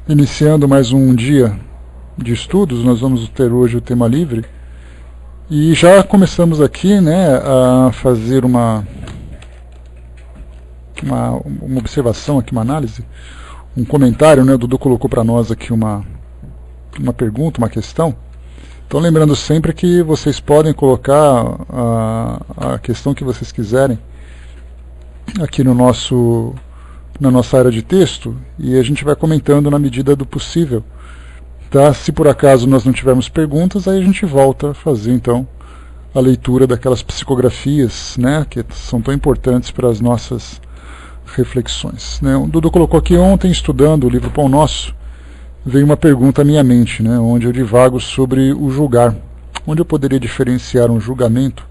Iniciando mais um dia de estudos, nós vamos ter hoje o tema livre. E já começamos aqui, né, a fazer uma observação aqui, uma análise, um comentário, né? O Dudu colocou para nós aqui uma pergunta, uma questão. Então, lembrando sempre que vocês podem colocar a questão que vocês quiserem aqui na nossa área de texto, e a gente vai comentando na medida do possível. Tá? Se por acaso nós não tivermos perguntas, aí a gente volta a fazer então a leitura daquelas psicografias, né, que são tão importantes para as nossas reflexões. Né? O Dudu colocou aqui: ontem, estudando o livro Pão Nosso, veio uma pergunta à minha mente, né, onde eu divago sobre o julgar, onde eu poderia diferenciar um julgamento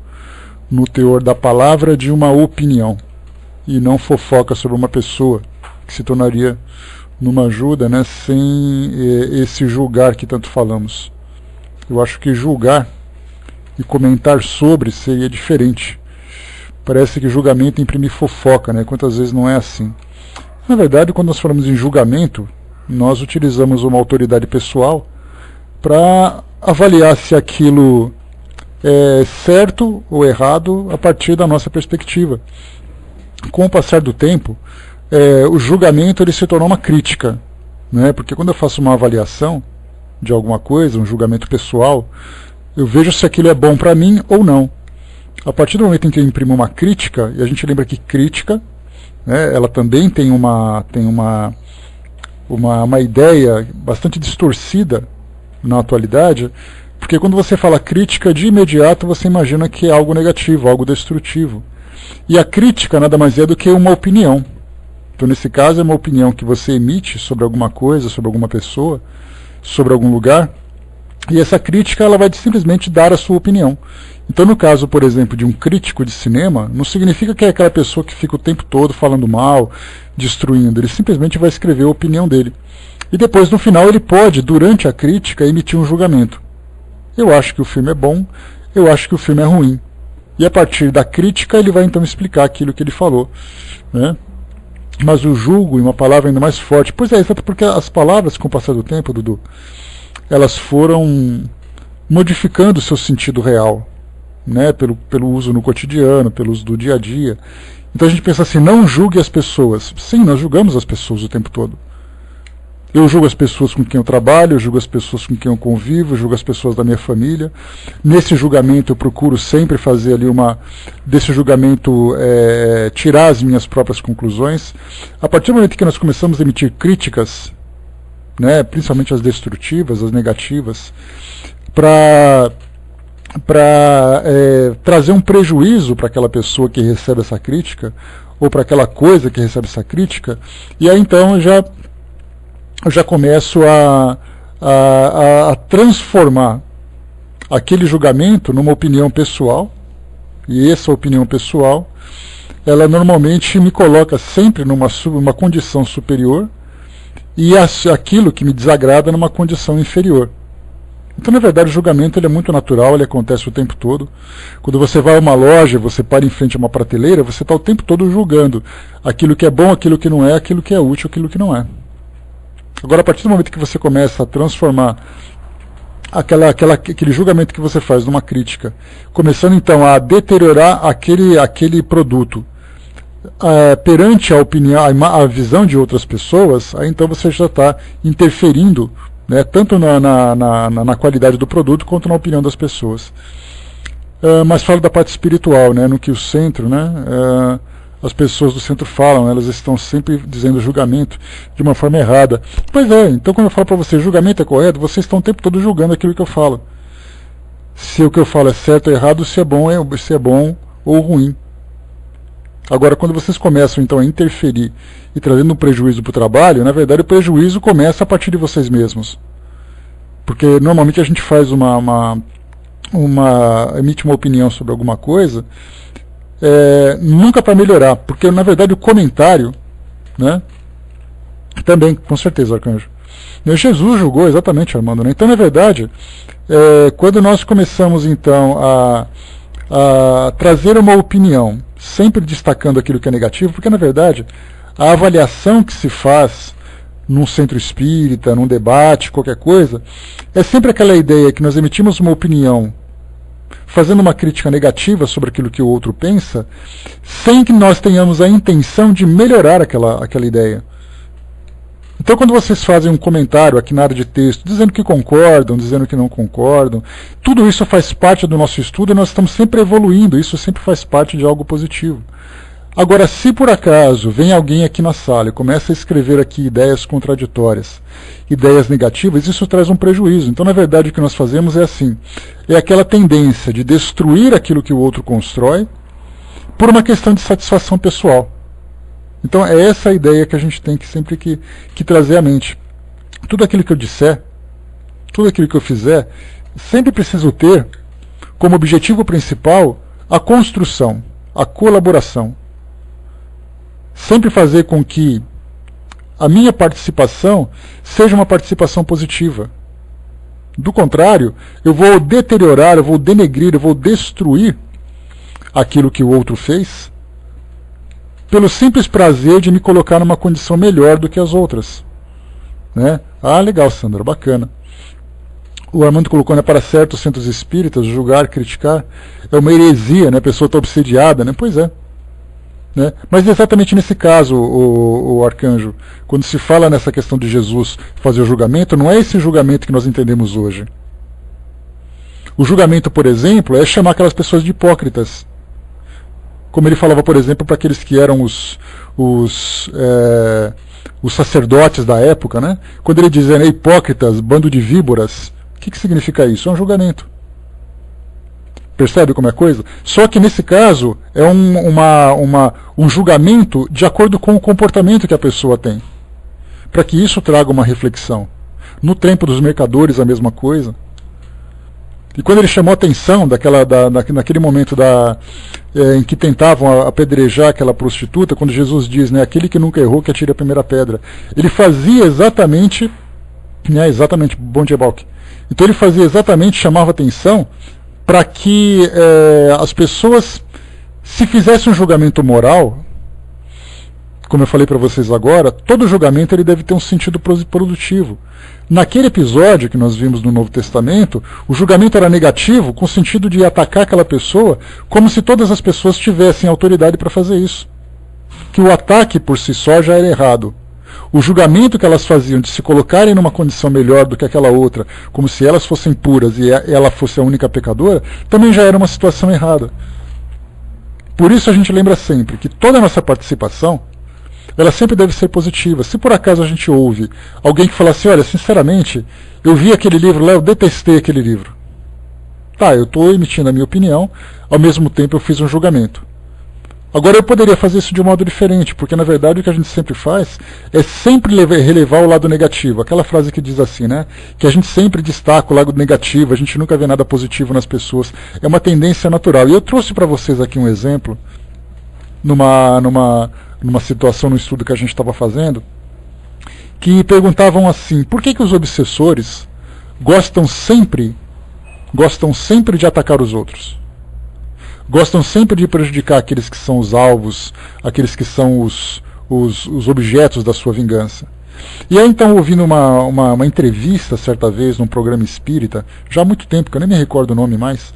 no teor da palavra de uma opinião, e não fofoca sobre uma pessoa, que se tornaria numa ajuda, né, sem esse julgar que tanto falamos. Eu acho que julgar e comentar sobre seria diferente. Parece que julgamento imprime fofoca, né? Quantas vezes não é assim? Na verdade, quando nós falamos em julgamento, nós utilizamos uma autoridade pessoal para avaliar se aquilo é certo ou errado a partir da nossa perspectiva. Com o passar do tempo, o julgamento ele se tornou uma crítica, né? Porque quando eu faço uma avaliação de alguma coisa, um julgamento pessoal, eu vejo se aquilo é bom para mim ou não. A partir do momento em que eu imprimo uma crítica, e a gente lembra que crítica, né, ela também tem uma ideia bastante distorcida na atualidade, porque quando você fala crítica, de imediato você imagina que é algo negativo, algo destrutivo. E a crítica nada mais é do que uma opinião. Então, nesse caso, é uma opinião que você emite sobre alguma coisa, sobre alguma pessoa, sobre algum lugar, e essa crítica ela vai simplesmente dar a sua opinião. Então, no caso, por exemplo, de um crítico de cinema, não significa que é aquela pessoa que fica o tempo todo falando mal, destruindo. Ele simplesmente vai escrever a opinião dele. E depois, no final, ele pode, durante a crítica, emitir um julgamento. Eu acho que o filme é bom, eu acho que o filme é ruim. E a partir da crítica, ele vai então explicar aquilo que ele falou, né? Mas o julgo, e uma palavra ainda mais forte, pois é, exato, porque as palavras, com o passar do tempo, Dudu, elas foram modificando o seu sentido real, né, pelo uso no cotidiano, pelo uso do dia a dia. Então a gente pensa assim: não julgue as pessoas. Sim, nós julgamos as pessoas o tempo todo. Eu julgo as pessoas com quem eu trabalho, eu julgo as pessoas com quem eu convivo, eu julgo as pessoas da minha família. Nesse julgamento eu procuro sempre fazer ali desse julgamento tirar as minhas próprias conclusões. A partir do momento que nós começamos a emitir críticas, né, principalmente as destrutivas, as negativas, para trazer um prejuízo para aquela pessoa que recebe essa crítica, ou para aquela coisa que recebe essa crítica, e aí então eu já começo a transformar aquele julgamento numa opinião pessoal, e essa opinião pessoal, ela normalmente me coloca sempre numa condição superior, e aquilo que me desagrada numa condição inferior. Então, na verdade, o julgamento ele é muito natural, ele acontece o tempo todo. Quando você vai a uma loja, você para em frente a uma prateleira, você está o tempo todo julgando aquilo que é bom, aquilo que não é, aquilo que é útil, aquilo que não é. Agora, a partir do momento que você começa a transformar aquele julgamento que você faz numa crítica, começando então a deteriorar aquele produto perante a opinião, a visão de outras pessoas, aí então você já está interferindo, né, tanto na qualidade do produto quanto na opinião das pessoas. Mas falo da parte espiritual, né, no que o centro, né, as pessoas do centro falam, elas estão sempre dizendo julgamento de uma forma errada. Pois é, então quando eu falo para você julgamento é correto, vocês estão o tempo todo julgando aquilo que eu falo. Se o que eu falo é certo ou errado, se é bom ou ruim. Agora, quando vocês começam então a interferir e trazendo um prejuízo para o trabalho, na verdade o prejuízo começa a partir de vocês mesmos. Porque normalmente a gente faz emite uma opinião sobre alguma coisa, nunca para melhorar, porque na verdade o comentário, né, também, com certeza, Arcanjo, Jesus julgou exatamente, Armando, né? Então, na verdade, quando nós começamos então a trazer uma opinião, sempre destacando aquilo que é negativo, porque na verdade a avaliação que se faz num centro espírita, num debate, qualquer coisa, é sempre aquela ideia que nós emitimos uma opinião fazendo uma crítica negativa sobre aquilo que o outro pensa, sem que nós tenhamos a intenção de melhorar aquela ideia. Então, quando vocês fazem um comentário aqui na área de texto, dizendo que concordam, dizendo que não concordam, tudo isso faz parte do nosso estudo e nós estamos sempre evoluindo, isso sempre faz parte de algo positivo. Agora, se por acaso vem alguém aqui na sala e começa a escrever aqui ideias contraditórias, ideias negativas, isso traz um prejuízo. Então, na verdade, o que nós fazemos é assim, é aquela tendência de destruir aquilo que o outro constrói por uma questão de satisfação pessoal. Então, é essa a ideia que a gente tem que sempre que trazer à mente. Tudo aquilo que eu disser, tudo aquilo que eu fizer, sempre preciso ter como objetivo principal a construção, a colaboração. Sempre fazer com que a minha participação seja uma participação positiva. Do contrário, eu vou deteriorar, eu vou denegrir, eu vou destruir aquilo que o outro fez pelo simples prazer de me colocar numa condição melhor do que as outras. Né? Ah, legal, Sandra, bacana. O Armando colocou, né, para certos centros espíritas, julgar, criticar, é uma heresia, né? A pessoa está obsediada, né? Pois é. Né? Mas exatamente nesse caso, o arcanjo, quando se fala nessa questão de Jesus fazer o julgamento, não é esse julgamento que nós entendemos hoje. O julgamento, por exemplo, é chamar aquelas pessoas de hipócritas. Como ele falava, por exemplo, para aqueles que eram os sacerdotes da época, né? Quando ele dizia, né, hipócritas, bando de víboras, o que significa isso? É um julgamento. Percebe como é a coisa? Só que nesse caso é um julgamento de acordo com o comportamento que a pessoa tem. Para que isso traga uma reflexão. No tempo dos mercadores a mesma coisa. E quando ele chamou a atenção naquele momento em que tentavam apedrejar aquela prostituta, quando Jesus diz, né, aquele que nunca errou que atire a primeira pedra, ele fazia exatamente, bom dia, Balk. Então ele fazia exatamente, chamava atenção para que as pessoas, se fizessem um julgamento moral, como eu falei para vocês agora, todo julgamento ele deve ter um sentido produtivo. Naquele episódio que nós vimos no Novo Testamento, o julgamento era negativo, com o sentido de atacar aquela pessoa, como se todas as pessoas tivessem autoridade para fazer isso. Que o ataque por si só já era errado. O julgamento que elas faziam de se colocarem numa condição melhor do que aquela outra, como se elas fossem puras e ela fosse a única pecadora, também já era uma situação errada. Por isso a gente lembra sempre que toda a nossa participação, ela sempre deve ser positiva. Se por acaso a gente ouve alguém que fala assim, olha, sinceramente, eu vi aquele livro lá, eu detestei aquele livro. Tá, eu estou emitindo a minha opinião, ao mesmo tempo eu fiz um julgamento. Agora eu poderia fazer isso de um modo diferente, porque na verdade o que a gente sempre faz é sempre relevar o lado negativo. Aquela frase que diz assim, né? Que a gente sempre destaca o lado negativo, a gente nunca vê nada positivo nas pessoas. É uma tendência natural. E eu trouxe para vocês aqui um exemplo, numa situação, no estudo que a gente estava fazendo, que perguntavam assim, por que os obsessores gostam sempre de atacar os outros? Gostam sempre de prejudicar aqueles que são os alvos, aqueles que são os objetos da sua vingança. E aí então, ouvindo uma entrevista certa vez num programa espírita, já há muito tempo, que eu nem me recordo o nome mais,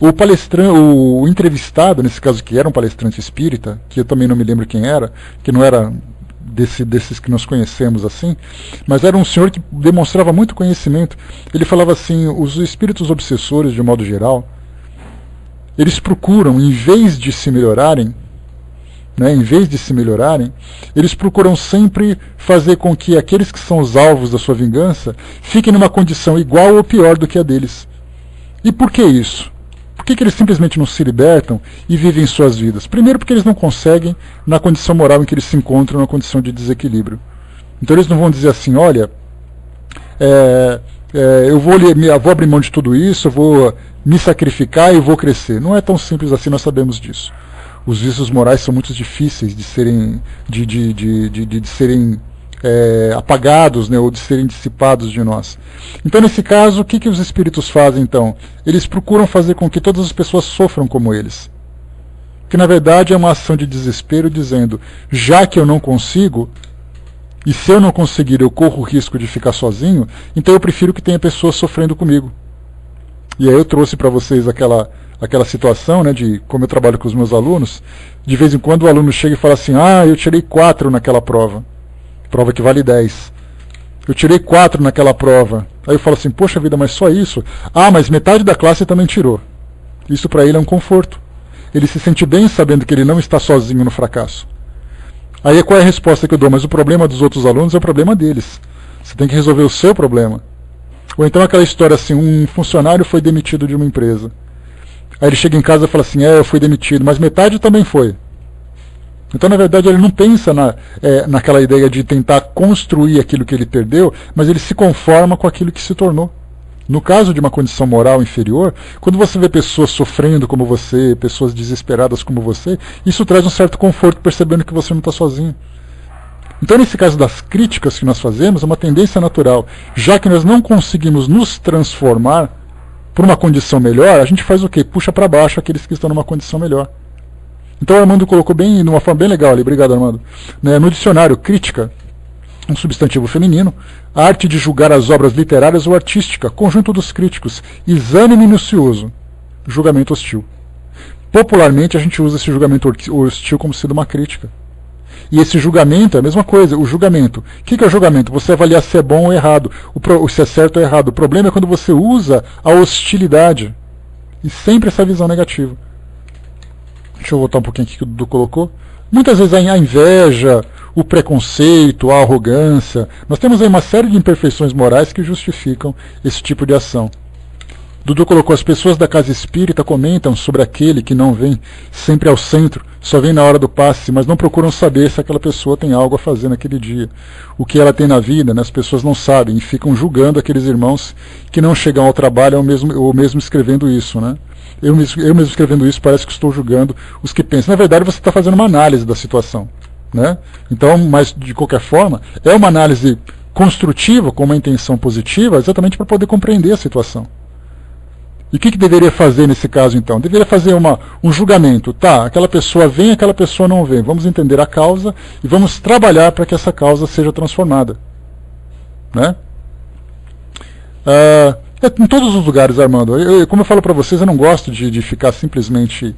o entrevistado, nesse caso que era um palestrante espírita, que eu também não me lembro quem era, que não era desses que nós conhecemos assim, mas era um senhor que demonstrava muito conhecimento. Ele falava assim, os espíritos obsessores, de modo geral, eles procuram, em vez de se melhorarem, eles procuram sempre fazer com que aqueles que são os alvos da sua vingança fiquem numa condição igual ou pior do que a deles. E por que isso? Por que eles simplesmente não se libertam e vivem suas vidas? Primeiro porque eles não conseguem, na condição moral em que eles se encontram, na condição de desequilíbrio. Então eles não vão dizer assim, olha, eu vou abrir mão de tudo isso, eu vou me sacrificar e vou crescer. Não é tão simples assim, nós sabemos disso. Os vícios morais são muito difíceis de serem, de serem apagados, né, ou de serem dissipados de nós. Então, nesse caso, o que os espíritos fazem, então? Eles procuram fazer com que todas as pessoas sofram como eles. Que, na verdade, é uma ação de desespero, dizendo, já que eu não consigo, E se eu não conseguir, eu corro o risco de ficar sozinho, então eu prefiro que tenha pessoas sofrendo comigo. E aí eu trouxe para vocês aquela situação, né, de como eu trabalho com os meus alunos, de vez em quando o aluno chega e fala assim, eu tirei 4 naquela prova que vale 10. Eu tirei 4 naquela prova. Aí eu falo assim, poxa vida, mas só isso? Mas metade da classe também tirou. Isso para ele é um conforto. Ele se sente bem sabendo que ele não está sozinho no fracasso. Aí qual é a resposta que eu dou? Mas o problema dos outros alunos é o problema deles. Você tem que resolver o seu problema. Ou então aquela história assim, um funcionário foi demitido de uma empresa. Aí ele chega em casa e fala assim, eu fui demitido, mas metade também foi. Então, na verdade, ele não pensa naquela ideia de tentar construir aquilo que ele perdeu, mas ele se conforma com aquilo que se tornou. No caso de uma condição moral inferior, quando você vê pessoas sofrendo como você, pessoas desesperadas como você, isso traz um certo conforto, percebendo que você não está sozinho. Então, nesse caso das críticas que nós fazemos, é uma tendência natural. Já que nós não conseguimos nos transformar por uma condição melhor, a gente faz o quê? Puxa para baixo aqueles que estão numa condição melhor. Então o Armando colocou de uma forma bem legal ali, obrigado Armando. No dicionário, crítica, um substantivo feminino, a arte de julgar as obras literárias ou artística, conjunto dos críticos, exame minucioso, julgamento hostil. Popularmente a gente usa esse julgamento hostil como sendo uma crítica. E esse julgamento é a mesma coisa, o julgamento. O que é o julgamento? Você avaliar se é bom ou errado, se é certo ou errado. O problema é quando você usa a hostilidade. E sempre essa visão negativa. Deixa eu voltar um pouquinho aqui que o Dudu colocou. Muitas vezes a inveja, o preconceito, a arrogância. Nós temos aí uma série de imperfeições morais que justificam esse tipo de ação. Dudu colocou, as pessoas da casa espírita comentam sobre aquele que não vem sempre ao centro, só vem na hora do passe, mas não procuram saber se aquela pessoa tem algo a fazer naquele dia. O que ela tem na vida, né, as pessoas não sabem e ficam julgando aqueles irmãos que não chegam ao trabalho ou mesmo escrevendo isso, né? Eu mesmo escrevendo isso parece que estou julgando os que pensam. Na verdade, você está fazendo uma análise da situação, né? Então, mas de qualquer forma, é uma análise construtiva, com uma intenção positiva, exatamente para poder compreender a situação. E o que deveria fazer nesse caso, então? Deveria fazer um julgamento. Tá, aquela pessoa vem, aquela pessoa não vem. Vamos entender a causa e vamos trabalhar para que essa causa seja transformada. Né? Em todos os lugares, Armando. Como eu falo para vocês, eu não gosto de ficar simplesmente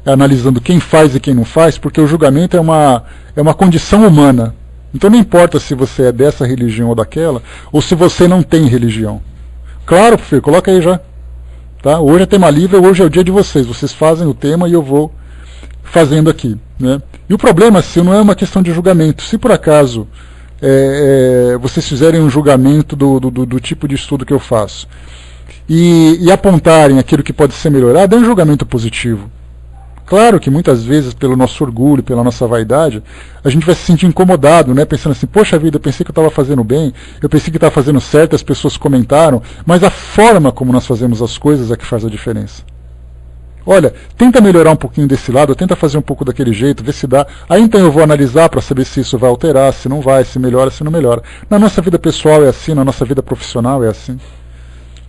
analisando quem faz e quem não faz, porque o julgamento é uma condição humana. Então não importa se você é dessa religião ou daquela, ou se você não tem religião. Claro, filho, coloca aí já. Tá? Hoje é tema livre, hoje é o dia de vocês. Vocês fazem o tema e eu vou fazendo aqui. Né? E o problema, se não é uma questão de julgamento. Se por acaso vocês fizerem um julgamento do tipo de estudo que eu faço e apontarem aquilo que pode ser melhorado, é um julgamento positivo. Claro que muitas vezes, pelo nosso orgulho, pela nossa vaidade, a gente vai se sentir incomodado, né? Pensando assim, poxa vida, eu pensei que eu estava fazendo bem, eu pensei que estava fazendo certo, as pessoas comentaram, mas a forma como nós fazemos as coisas é que faz a diferença. Olha, tenta melhorar um pouquinho desse lado, tenta fazer um pouco daquele jeito, ver se dá. Aí então eu vou analisar para saber se isso vai alterar, se não vai, se melhora, se não melhora. Na nossa vida pessoal é assim, na nossa vida profissional é assim.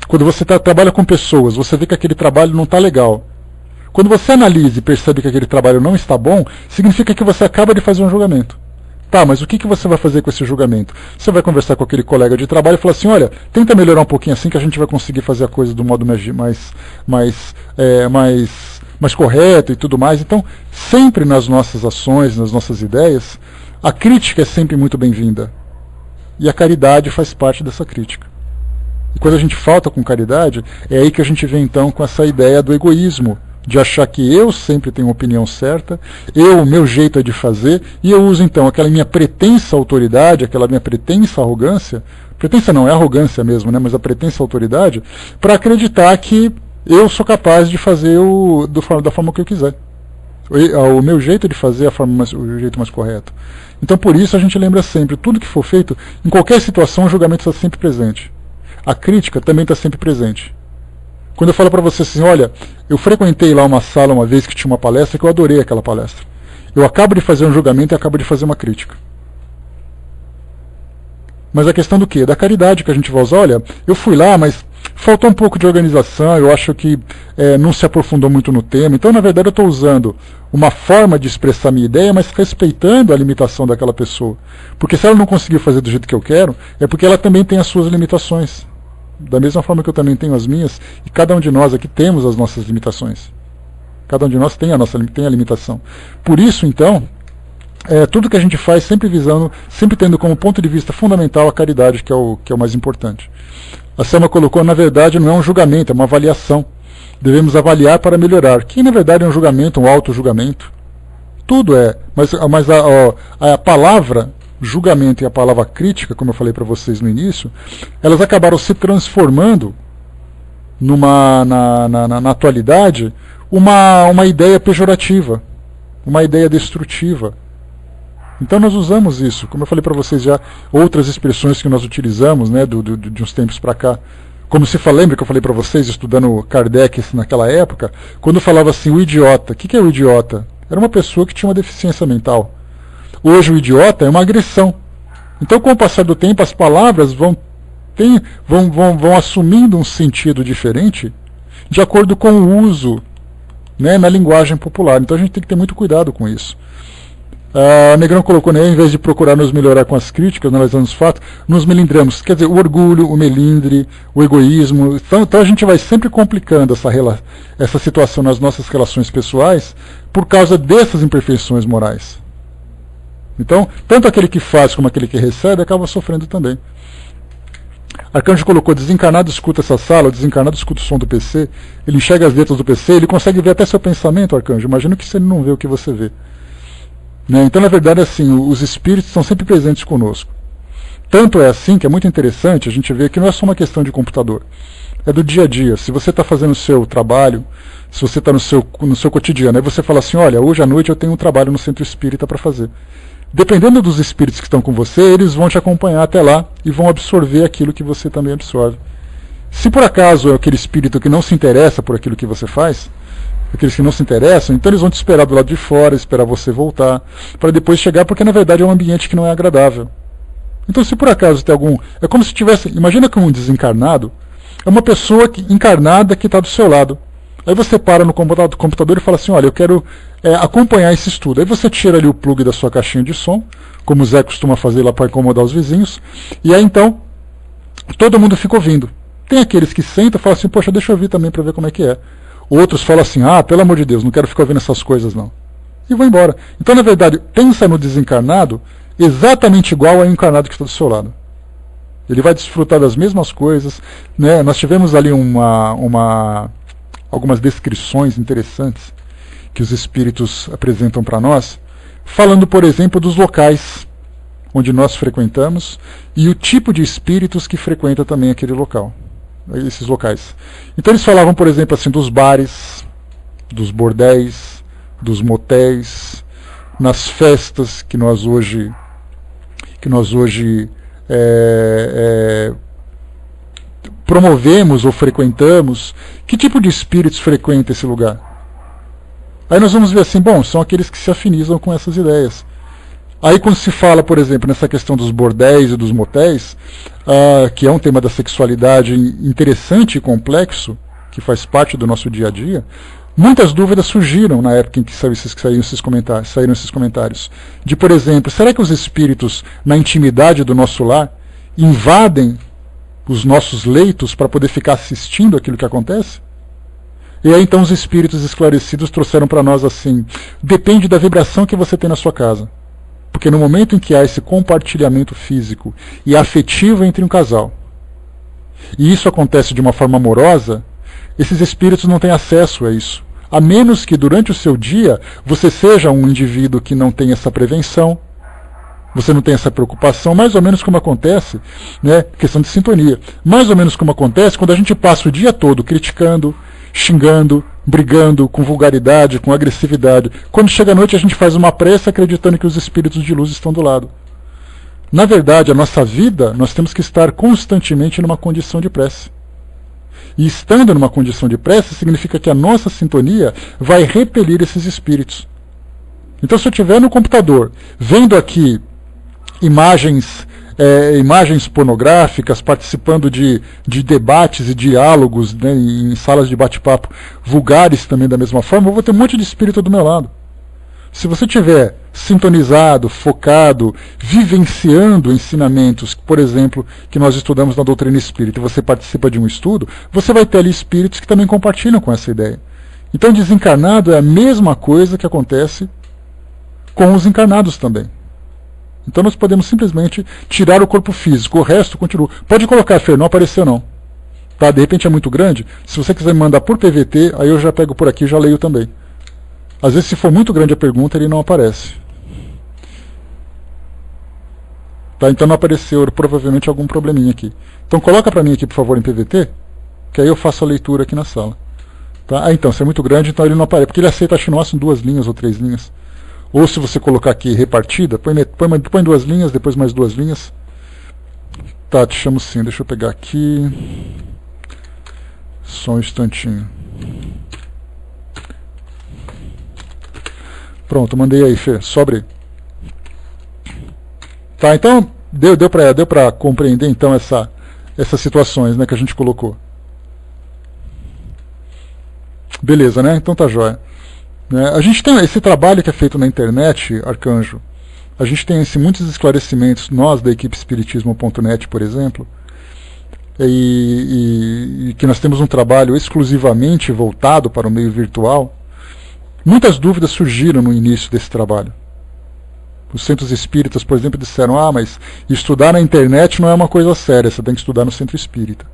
Quando você trabalha com pessoas, você vê que aquele trabalho não está legal. Quando você analisa e percebe que aquele trabalho não está bom, significa que você acaba de fazer um julgamento. Tá, mas o que você vai fazer com esse julgamento? Você vai conversar com aquele colega de trabalho e falar assim, olha, tenta melhorar um pouquinho assim que a gente vai conseguir fazer a coisa do modo mais correto e tudo mais. Então, sempre nas nossas ações, nas nossas ideias, a crítica é sempre muito bem-vinda. E a caridade faz parte dessa crítica. E quando a gente falta com caridade, é aí que a gente vem então com essa ideia do egoísmo, de achar que eu sempre tenho a opinião certa, o meu jeito é de fazer, e eu uso então aquela minha pretensa autoridade, aquela minha pretensa arrogância, pretensa não, é arrogância mesmo, né, mas a pretensa autoridade, para acreditar que eu sou capaz de fazer da forma que eu quiser. O meu jeito de fazer é o jeito mais correto. Então por isso a gente lembra sempre, tudo que for feito, em qualquer situação o julgamento está sempre presente. A crítica também está sempre presente. Quando eu falo para você assim, olha, eu frequentei lá uma sala uma vez que tinha uma palestra que eu adorei aquela palestra. Eu acabo de fazer um julgamento e acabo de fazer uma crítica. Mas a questão do quê? Da caridade que a gente vai usar. Olha, eu fui lá, mas faltou um pouco de organização, eu acho que não se aprofundou muito no tema. Então, na verdade, eu estou usando uma forma de expressar minha ideia, mas respeitando a limitação daquela pessoa. Porque se ela não conseguir fazer do jeito que eu quero, é porque ela também tem as suas limitações. Da mesma forma que eu também tenho as minhas, e cada um de nós aqui temos as nossas limitações. Cada um de nós tem a limitação. Por isso, então, tudo que a gente faz sempre visando, sempre tendo como ponto de vista fundamental a caridade, que é o mais importante. A Selma colocou, na verdade, não é um julgamento, é uma avaliação. Devemos avaliar para melhorar, que na verdade é um julgamento, um auto-julgamento. Tudo é, mas a palavra julgamento e a palavra crítica, como eu falei para vocês no início, elas acabaram se transformando na atualidade uma ideia pejorativa, uma ideia destrutiva. Então nós usamos isso, como eu falei para vocês já, outras expressões que nós utilizamos, né, de uns tempos para cá. Como se fala, lembra que eu falei para vocês, estudando Kardec naquela época, quando falava assim, o idiota. O que é o idiota? Era uma pessoa que tinha uma deficiência mental. Hoje o idiota é uma agressão. Então, com o passar do tempo, as palavras vão assumindo um sentido diferente de acordo com o uso, né, na linguagem popular. Então a gente tem que ter muito cuidado com isso. A Negrão colocou, né, em vez de procurar nos melhorar com as críticas, analisando os fatos, nos melindramos. Quer dizer, o orgulho, o melindre, o egoísmo. Então a gente vai sempre complicando essa situação nas nossas relações pessoais por causa dessas imperfeições morais. Então, tanto aquele que faz como aquele que recebe acaba sofrendo também. Arcanjo colocou, desencarnado escuta essa sala, o desencarnado escuta o som do PC, ele enxerga as letras do PC, ele consegue ver até seu pensamento, Arcanjo. Imagino que se ele não vê o que você vê. Né? Então, na verdade, assim, os espíritos estão sempre presentes conosco. Tanto é assim que é muito interessante a gente ver que não é só uma questão de computador. É do dia a dia. Se você está fazendo o seu trabalho, se você está no seu cotidiano, aí você fala assim, olha, hoje à noite eu tenho um trabalho no centro espírita para fazer. Dependendo dos espíritos que estão com você, eles vão te acompanhar até lá e vão absorver aquilo que você também absorve. Se por acaso é aquele espírito que não se interessa por aquilo que você faz, aqueles que não se interessam, então eles vão te esperar do lado de fora, esperar você voltar, para depois chegar, porque na verdade é um ambiente que não é agradável. Então se por acaso tem algum... É como se tivesse... Imagina que um desencarnado é uma pessoa encarnada que está do seu lado. Aí você para no computador e fala assim, olha, eu quero acompanhar esse estudo. Aí você tira ali o plug da sua caixinha de som, como o Zé costuma fazer lá para incomodar os vizinhos, e aí então todo mundo fica ouvindo. Tem aqueles que sentam e falam assim, poxa, deixa eu ouvir também para ver como é que é. Outros falam assim, pelo amor de Deus, não quero ficar ouvindo essas coisas não. E vão embora. Então, na verdade, pensa no desencarnado exatamente igual ao encarnado que está do seu lado. Ele vai desfrutar das mesmas coisas, né? Nós tivemos ali algumas descrições interessantes que os espíritos apresentam para nós, falando, por exemplo, dos locais onde nós frequentamos e o tipo de espíritos que frequenta também aquele local, esses locais. Então eles falavam, por exemplo, assim, dos bares, dos bordéis, dos motéis, nas festas que nós hoje promovemos ou frequentamos. Que tipo de espíritos frequenta esse lugar? Aí nós vamos ver assim, bom, são aqueles que se afinizam com essas ideias. Aí quando se fala, por exemplo, nessa questão dos bordéis e dos motéis, que é um tema da sexualidade interessante e complexo, que faz parte do nosso dia a dia, muitas dúvidas surgiram na época em que saíram esses comentários. De, por exemplo, será que os espíritos, na intimidade do nosso lar, invadem os nossos leitos para poder ficar assistindo aquilo que acontece? E aí então os espíritos esclarecidos trouxeram para nós assim, depende da vibração que você tem na sua casa. Porque no momento em que há esse compartilhamento físico e afetivo entre um casal, e isso acontece de uma forma amorosa, esses espíritos não têm acesso a isso. A menos que durante o seu dia você seja um indivíduo que não tem essa prevenção, você não tem essa preocupação, mais ou menos como acontece, né, questão de sintonia, mais ou menos como acontece quando a gente passa o dia todo criticando, xingando, brigando, com vulgaridade, com agressividade. Quando chega a noite a gente faz uma prece acreditando que os espíritos de luz estão do lado. Na verdade, a nossa vida, nós temos que estar constantemente numa condição de prece. E estando numa condição de prece, significa que a nossa sintonia vai repelir esses espíritos. Então, se eu estiver no computador, vendo aqui imagens imagens pornográficas, participando de debates e diálogos, né, em salas de bate-papo vulgares também da mesma forma, eu vou ter um monte de espírito do meu lado. Se você tiver sintonizado, focado, vivenciando ensinamentos, por exemplo, que nós estudamos na doutrina espírita, e você participa de um estudo, você vai ter ali espíritos que também compartilham com essa ideia. Então, desencarnado é a mesma coisa que acontece com os encarnados também. Então nós podemos simplesmente tirar o corpo físico, o resto continua. Pode colocar, Fer, não apareceu não. Tá? De repente é muito grande, se você quiser me mandar por PVT, aí eu já pego por aqui e já leio também. Às vezes, se for muito grande a pergunta, ele não aparece. Tá? Então não apareceu, provavelmente algum probleminha aqui. Então coloca para mim aqui, por favor, em PVT, que aí eu faço a leitura aqui na sala. Tá? Ah, então, se é muito grande, então ele não aparece, porque ele aceita, acho que nossa, em 2 linhas ou 3 linhas. Ou se você colocar aqui repartida, põe 2 linhas, depois mais 2 linhas. Tá, te chamo sim, deixa eu pegar aqui. Só um instantinho. Pronto, mandei aí, Fê, sobre. Tá, então, deu para compreender então essas situações, né, que a gente colocou. Beleza, né? Então tá jóia. A gente tem esse trabalho que é feito na internet, Arcanjo, a gente tem muitos esclarecimentos, nós da equipe Espiritismo.net, por exemplo, e que nós temos um trabalho exclusivamente voltado para o meio virtual. Muitas dúvidas surgiram no início desse trabalho. Os centros espíritas, por exemplo, disseram, mas estudar na internet não é uma coisa séria, você tem que estudar no centro espírita.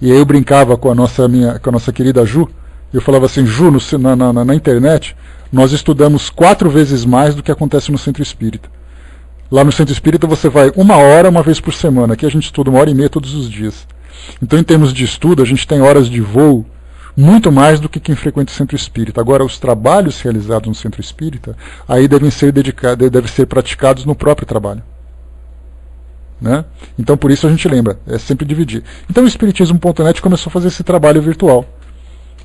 E aí eu brincava com a nossa querida Ju. Eu falava assim, Ju, na internet, nós estudamos 4 vezes mais do que acontece no centro espírita. Lá no centro espírita você vai 1 hora, uma vez por semana. Aqui a gente estuda 1h30 todos os dias. Então, em termos de estudo, a gente tem horas de voo muito mais do que quem frequenta o centro espírita. Agora, os trabalhos realizados no centro espírita, aí devem ser praticados no próprio trabalho. Né? Então, por isso a gente lembra, é sempre dividir. Então, o Espiritismo.net começou a fazer esse trabalho virtual.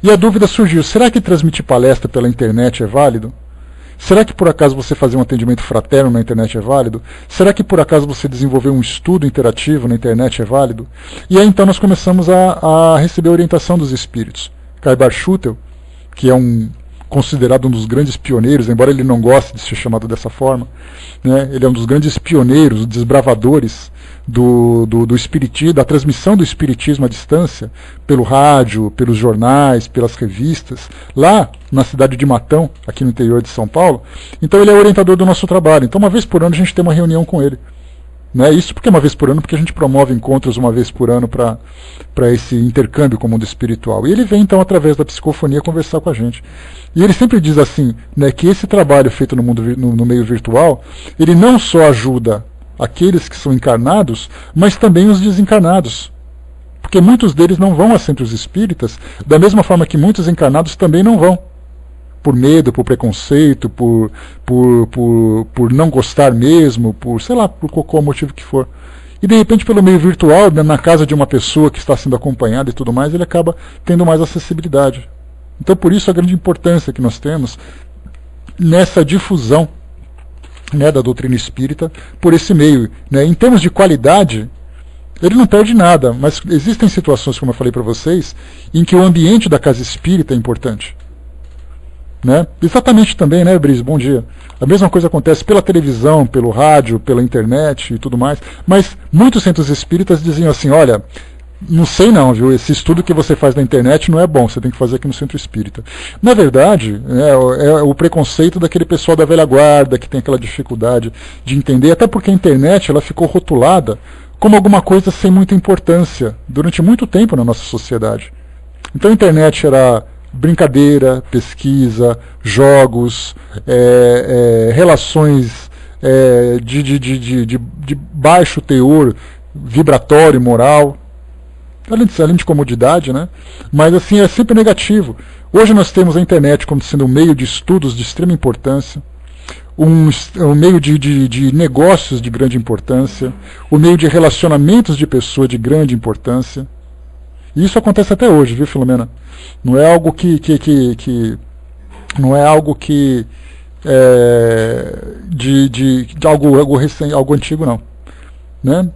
E a dúvida surgiu, será que transmitir palestra pela internet é válido? Será que por acaso você fazer um atendimento fraterno na internet é válido? Será que por acaso você desenvolver um estudo interativo na internet é válido? E aí então nós começamos a receber a orientação dos espíritos. Kaibar Schutel, que é considerado um dos grandes pioneiros, embora ele não goste de ser chamado dessa forma, né? Ele é um dos grandes pioneiros, desbravadores do espiritismo, da transmissão do espiritismo à distância, pelo rádio, pelos jornais, pelas revistas, lá na cidade de Matão, aqui no interior de São Paulo. Então ele é orientador do nosso trabalho. Então uma vez por ano a gente tem uma reunião com ele. Né? Isso porque é uma vez por ano, porque a gente promove encontros uma vez por ano para esse intercâmbio com o mundo espiritual. E ele vem então através da psicofonia conversar com a gente. E ele sempre diz assim, né, que esse trabalho feito no meio virtual, ele não só ajuda aqueles que são encarnados, mas também os desencarnados. Porque muitos deles não vão a centros espíritas, da mesma forma que muitos encarnados também não vão. Por medo, por preconceito, por não gostar mesmo, sei lá, por qualquer motivo que for. E de repente, pelo meio virtual, na casa de uma pessoa que está sendo acompanhada e tudo mais, ele acaba tendo mais acessibilidade. Então, por isso, a grande importância que nós temos nessa difusão, né, da doutrina espírita por esse meio. Né? Em termos de qualidade, ele não perde nada, mas existem situações, como eu falei para vocês, em que o ambiente da casa espírita é importante. Né? Exatamente também, né, Brice? Bom dia. A mesma coisa acontece pela televisão, pelo rádio, pela internet e tudo mais, mas muitos centros espíritas diziam assim, olha, não sei não, viu? Esse estudo que você faz na internet não é bom, você tem que fazer aqui no centro espírita. Na verdade, é o preconceito daquele pessoal da velha guarda, que tem aquela dificuldade de entender, até porque a internet ela ficou rotulada como alguma coisa sem muita importância durante muito tempo na nossa sociedade. Então a internet era brincadeira, pesquisa, jogos, relações de baixo teor vibratório, moral, além de comodidade, né? Mas assim, é sempre negativo. Hoje nós temos a internet como sendo um meio de estudos de extrema importância, um meio de negócios de grande importância, um meio de relacionamentos de pessoas de grande importância. E isso acontece até hoje, viu, Filomena? Não é algo não é algo que de algo recente, algo antigo, não. né?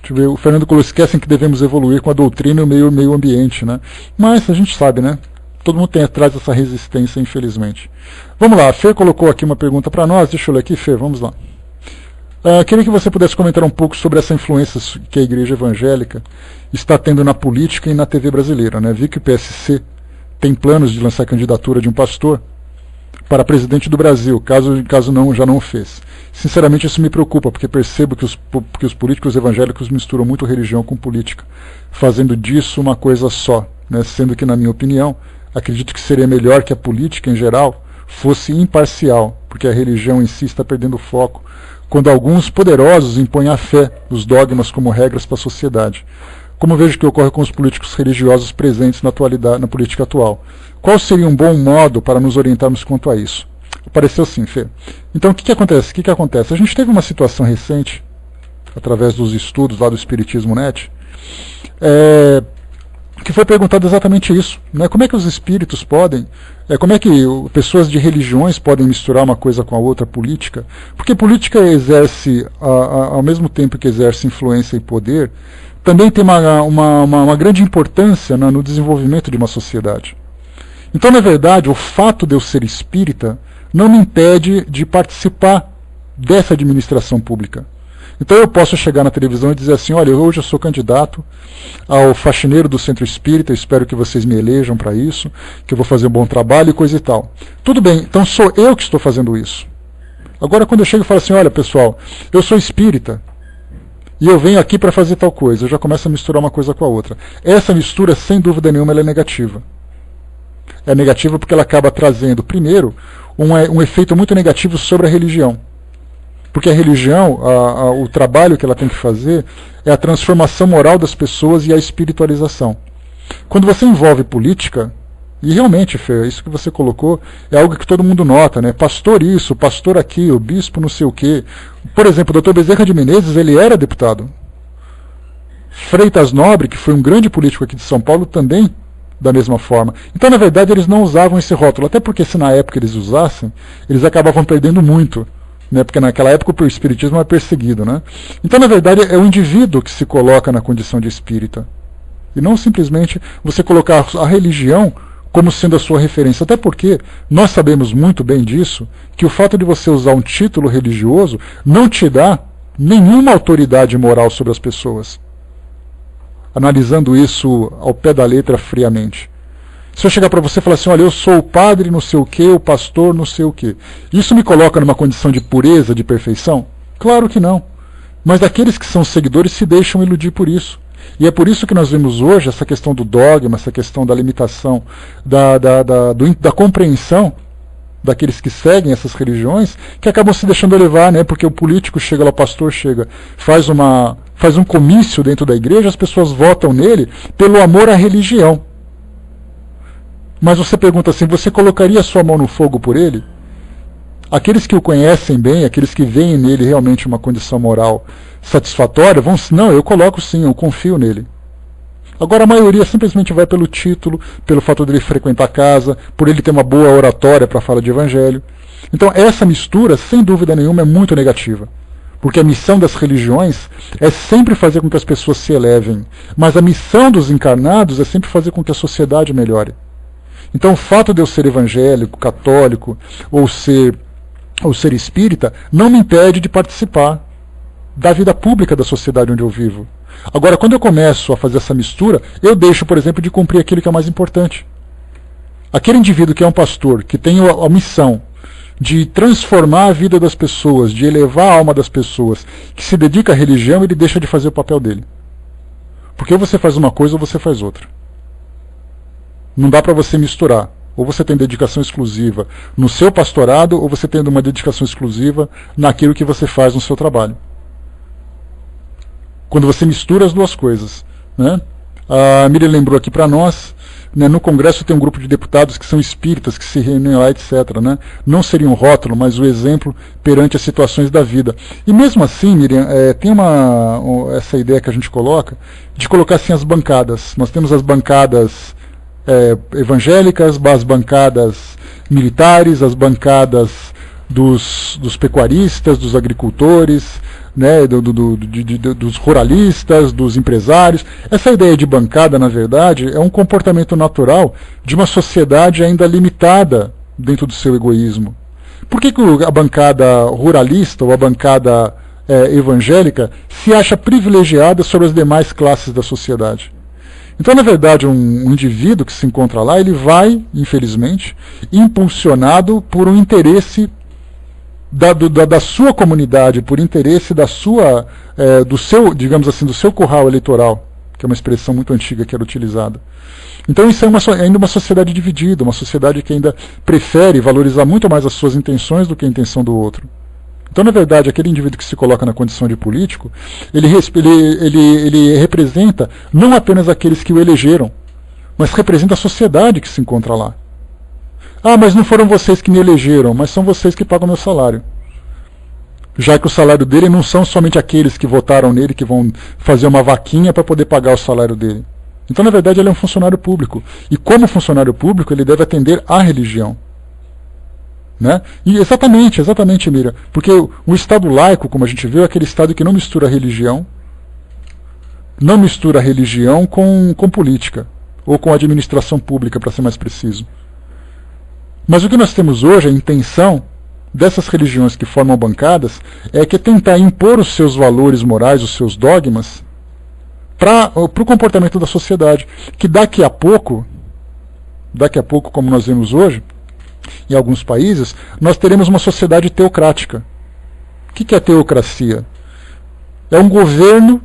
Deixa eu ver, o Fernando colocou, esquecem que devemos evoluir com a doutrina e o meio ambiente, né? Mas a gente sabe, né? Todo mundo tem atrás dessa resistência, infelizmente. Vamos lá, a Fer colocou aqui uma pergunta para nós. Deixa eu ler aqui, Fer, vamos lá. Queria que você pudesse comentar um pouco sobre essa influência que a igreja evangélica está tendo na política e na TV brasileira, né? Vi que o PSC tem planos de lançar a candidatura de um pastor para presidente do Brasil, caso não, já não o fez. Sinceramente, isso me preocupa, porque percebo que os políticos evangélicos misturam muito religião com política, fazendo disso uma coisa só, né? Sendo que, na minha opinião, acredito que seria melhor que a política, em geral, fosse imparcial, porque a religião em si está perdendo foco, quando alguns poderosos impõem a fé, os dogmas como regras para a sociedade. Como vejo que ocorre com os políticos religiosos presentes na política atual. Qual seria um bom modo para nos orientarmos quanto a isso? Apareceu sim, Fê. Então, o que acontece? A gente teve uma situação recente, através dos estudos lá do Espiritismo Net, que foi perguntado exatamente isso, né? Como é que os espíritos podem, como é que pessoas de religiões podem misturar uma coisa com a outra, política? Porque política exerce, ao mesmo tempo que exerce influência e poder, também tem uma grande importância no desenvolvimento de uma sociedade. Então, na verdade, o fato de eu ser espírita não me impede de participar dessa administração pública. Então eu posso chegar na televisão e dizer assim, olha, hoje eu sou candidato ao faxineiro do Centro Espírita, espero que vocês me elejam para isso, que eu vou fazer um bom trabalho e coisa e tal. Tudo bem, então sou eu que estou fazendo isso. Agora quando eu chego e falo assim, olha pessoal, eu sou espírita e eu venho aqui para fazer tal coisa, eu já começo a misturar uma coisa com a outra. Essa mistura, sem dúvida nenhuma, ela é negativa. É negativa porque ela acaba trazendo, primeiro, um efeito muito negativo sobre a religião. Porque a religião, o trabalho que ela tem que fazer é a transformação moral das pessoas e a espiritualização. Quando você envolve política, e realmente, Fê, isso que você colocou é algo que todo mundo nota, né? Pastor isso, pastor aquilo, bispo não sei o quê. Por exemplo, o Dr. Bezerra de Menezes, ele era deputado. Freitas Nobre, que foi um grande político aqui de São Paulo, também da mesma forma. Então, na verdade, eles não usavam esse rótulo, até porque se na época eles usassem, eles acabavam perdendo muito. Né, porque naquela época o espiritismo era perseguido, né? Então, na verdade, é o indivíduo que se coloca na condição de espírita. E não simplesmente você colocar a religião como sendo a sua referência. Até porque nós sabemos muito bem disso, que o fato de você usar um título religioso não te dá nenhuma autoridade moral sobre as pessoas. Analisando isso ao pé da letra friamente. Se eu chegar para você e falar assim, olha, eu sou o padre não sei o quê, o pastor não sei o quê. Isso me coloca numa condição de pureza, de perfeição? Claro que não. Mas aqueles que são seguidores se deixam iludir por isso. E é por isso que nós vemos hoje essa questão do dogma, essa questão da limitação, da compreensão daqueles que seguem essas religiões, que acabam se deixando levar, né? Porque o político chega lá, o pastor chega, faz um comício dentro da igreja, as pessoas votam nele pelo amor à religião. Mas você pergunta assim, você colocaria sua mão no fogo por ele? Aqueles que o conhecem bem, aqueles que veem nele realmente uma condição moral satisfatória, vão dizer, não, eu coloco sim, eu confio nele. Agora a maioria simplesmente vai pelo título, pelo fato dele frequentar a casa, por ele ter uma boa oratória para falar de evangelho. Então essa mistura, sem dúvida nenhuma, é muito negativa. Porque a missão das religiões é sempre fazer com que as pessoas se elevem. Mas a missão dos encarnados é sempre fazer com que a sociedade melhore. Então o fato de eu ser evangélico, católico ou ser espírita não me impede de participar da vida pública da sociedade onde eu vivo. Agora, quando eu começo a fazer essa mistura, eu deixo, por exemplo, de cumprir aquilo que é mais importante. Aquele indivíduo que é um pastor, que tem a missão de transformar a vida das pessoas, de elevar a alma das pessoas, que se dedica à religião, ele deixa de fazer o papel dele. Porque ou você faz uma coisa ou você faz outra. Não dá para você misturar. Ou você tem dedicação exclusiva no seu pastorado, ou você tem uma dedicação exclusiva naquilo que você faz no seu trabalho. Quando você mistura as duas coisas. Né? A Miriam lembrou aqui para nós, né, no Congresso tem um grupo de deputados que são espíritas, que se reúnem lá, etc. Né? Não seria um rótulo, mas o exemplo perante as situações da vida. E mesmo assim, Miriam, tem essa ideia que a gente coloca, de colocar assim as bancadas. Nós temos as bancadas evangélicas, as bancadas militares, as bancadas dos pecuaristas, dos agricultores, né, dos ruralistas, dos empresários. Essa ideia de bancada, na verdade, é um comportamento natural de uma sociedade ainda limitada dentro do seu egoísmo. Por que a bancada ruralista ou a bancada evangélica se acha privilegiada sobre as demais classes da sociedade? Então, na verdade, um indivíduo que se encontra lá, ele vai, infelizmente, impulsionado por um interesse da sua comunidade, por interesse do seu, digamos assim, do seu curral eleitoral, que é uma expressão muito antiga que era utilizada. Então isso é ainda uma sociedade dividida, uma sociedade que ainda prefere valorizar muito mais as suas intenções do que a intenção do outro. Então, na verdade, aquele indivíduo que se coloca na condição de político, ele representa não apenas aqueles que o elegeram, mas representa a sociedade que se encontra lá. Ah, mas não foram vocês que me elegeram, mas são vocês que pagam meu salário. Já que o salário dele não são somente aqueles que votaram nele, que vão fazer uma vaquinha para poder pagar o salário dele. Então, na verdade, ele é um funcionário público. E como funcionário público, ele deve atender à religião. Né? E exatamente, Mira. Porque o Estado laico, como a gente viu, é aquele Estado que não mistura religião, com política, ou com administração pública, para ser mais preciso. Mas o que nós temos hoje, a intenção dessas religiões que formam bancadas, é que tentar impor os seus valores morais, os seus dogmas, para o comportamento da sociedade, que daqui a pouco, como nós vemos hoje, em alguns países, nós teremos uma sociedade teocrática. O que é teocracia? É um governo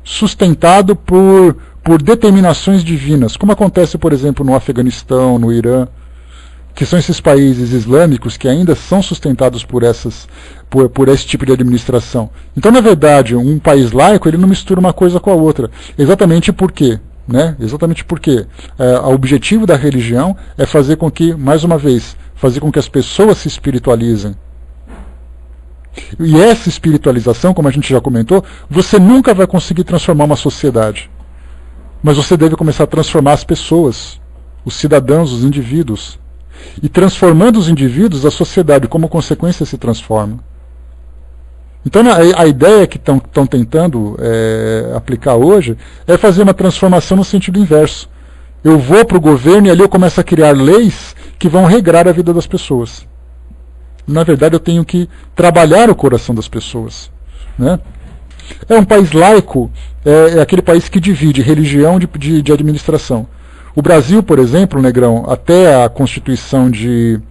sustentado por determinações divinas, como acontece, por exemplo, no Afeganistão, no Irã, que são esses países islâmicos que ainda são sustentados por esse tipo de administração. Então, na verdade, um país laico ele não mistura uma coisa com a outra. Exatamente por quê? Exatamente porque o objetivo da religião é fazer com que, mais uma vez, fazer com que as pessoas se espiritualizem. E essa espiritualização, como a gente já comentou, você nunca vai conseguir transformar uma sociedade. Mas você deve começar a transformar as pessoas, os cidadãos, os indivíduos. E transformando os indivíduos, a sociedade, como consequência, se transforma. Então a ideia que estão tentando aplicar hoje é fazer uma transformação no sentido inverso. Eu vou para o governo e ali eu começo a criar leis que vão regrar a vida das pessoas. Na verdade, eu tenho que trabalhar o coração das pessoas. Né? Um país laico, é aquele país que divide religião de administração. O Brasil, por exemplo, Negrão, até a Constituição de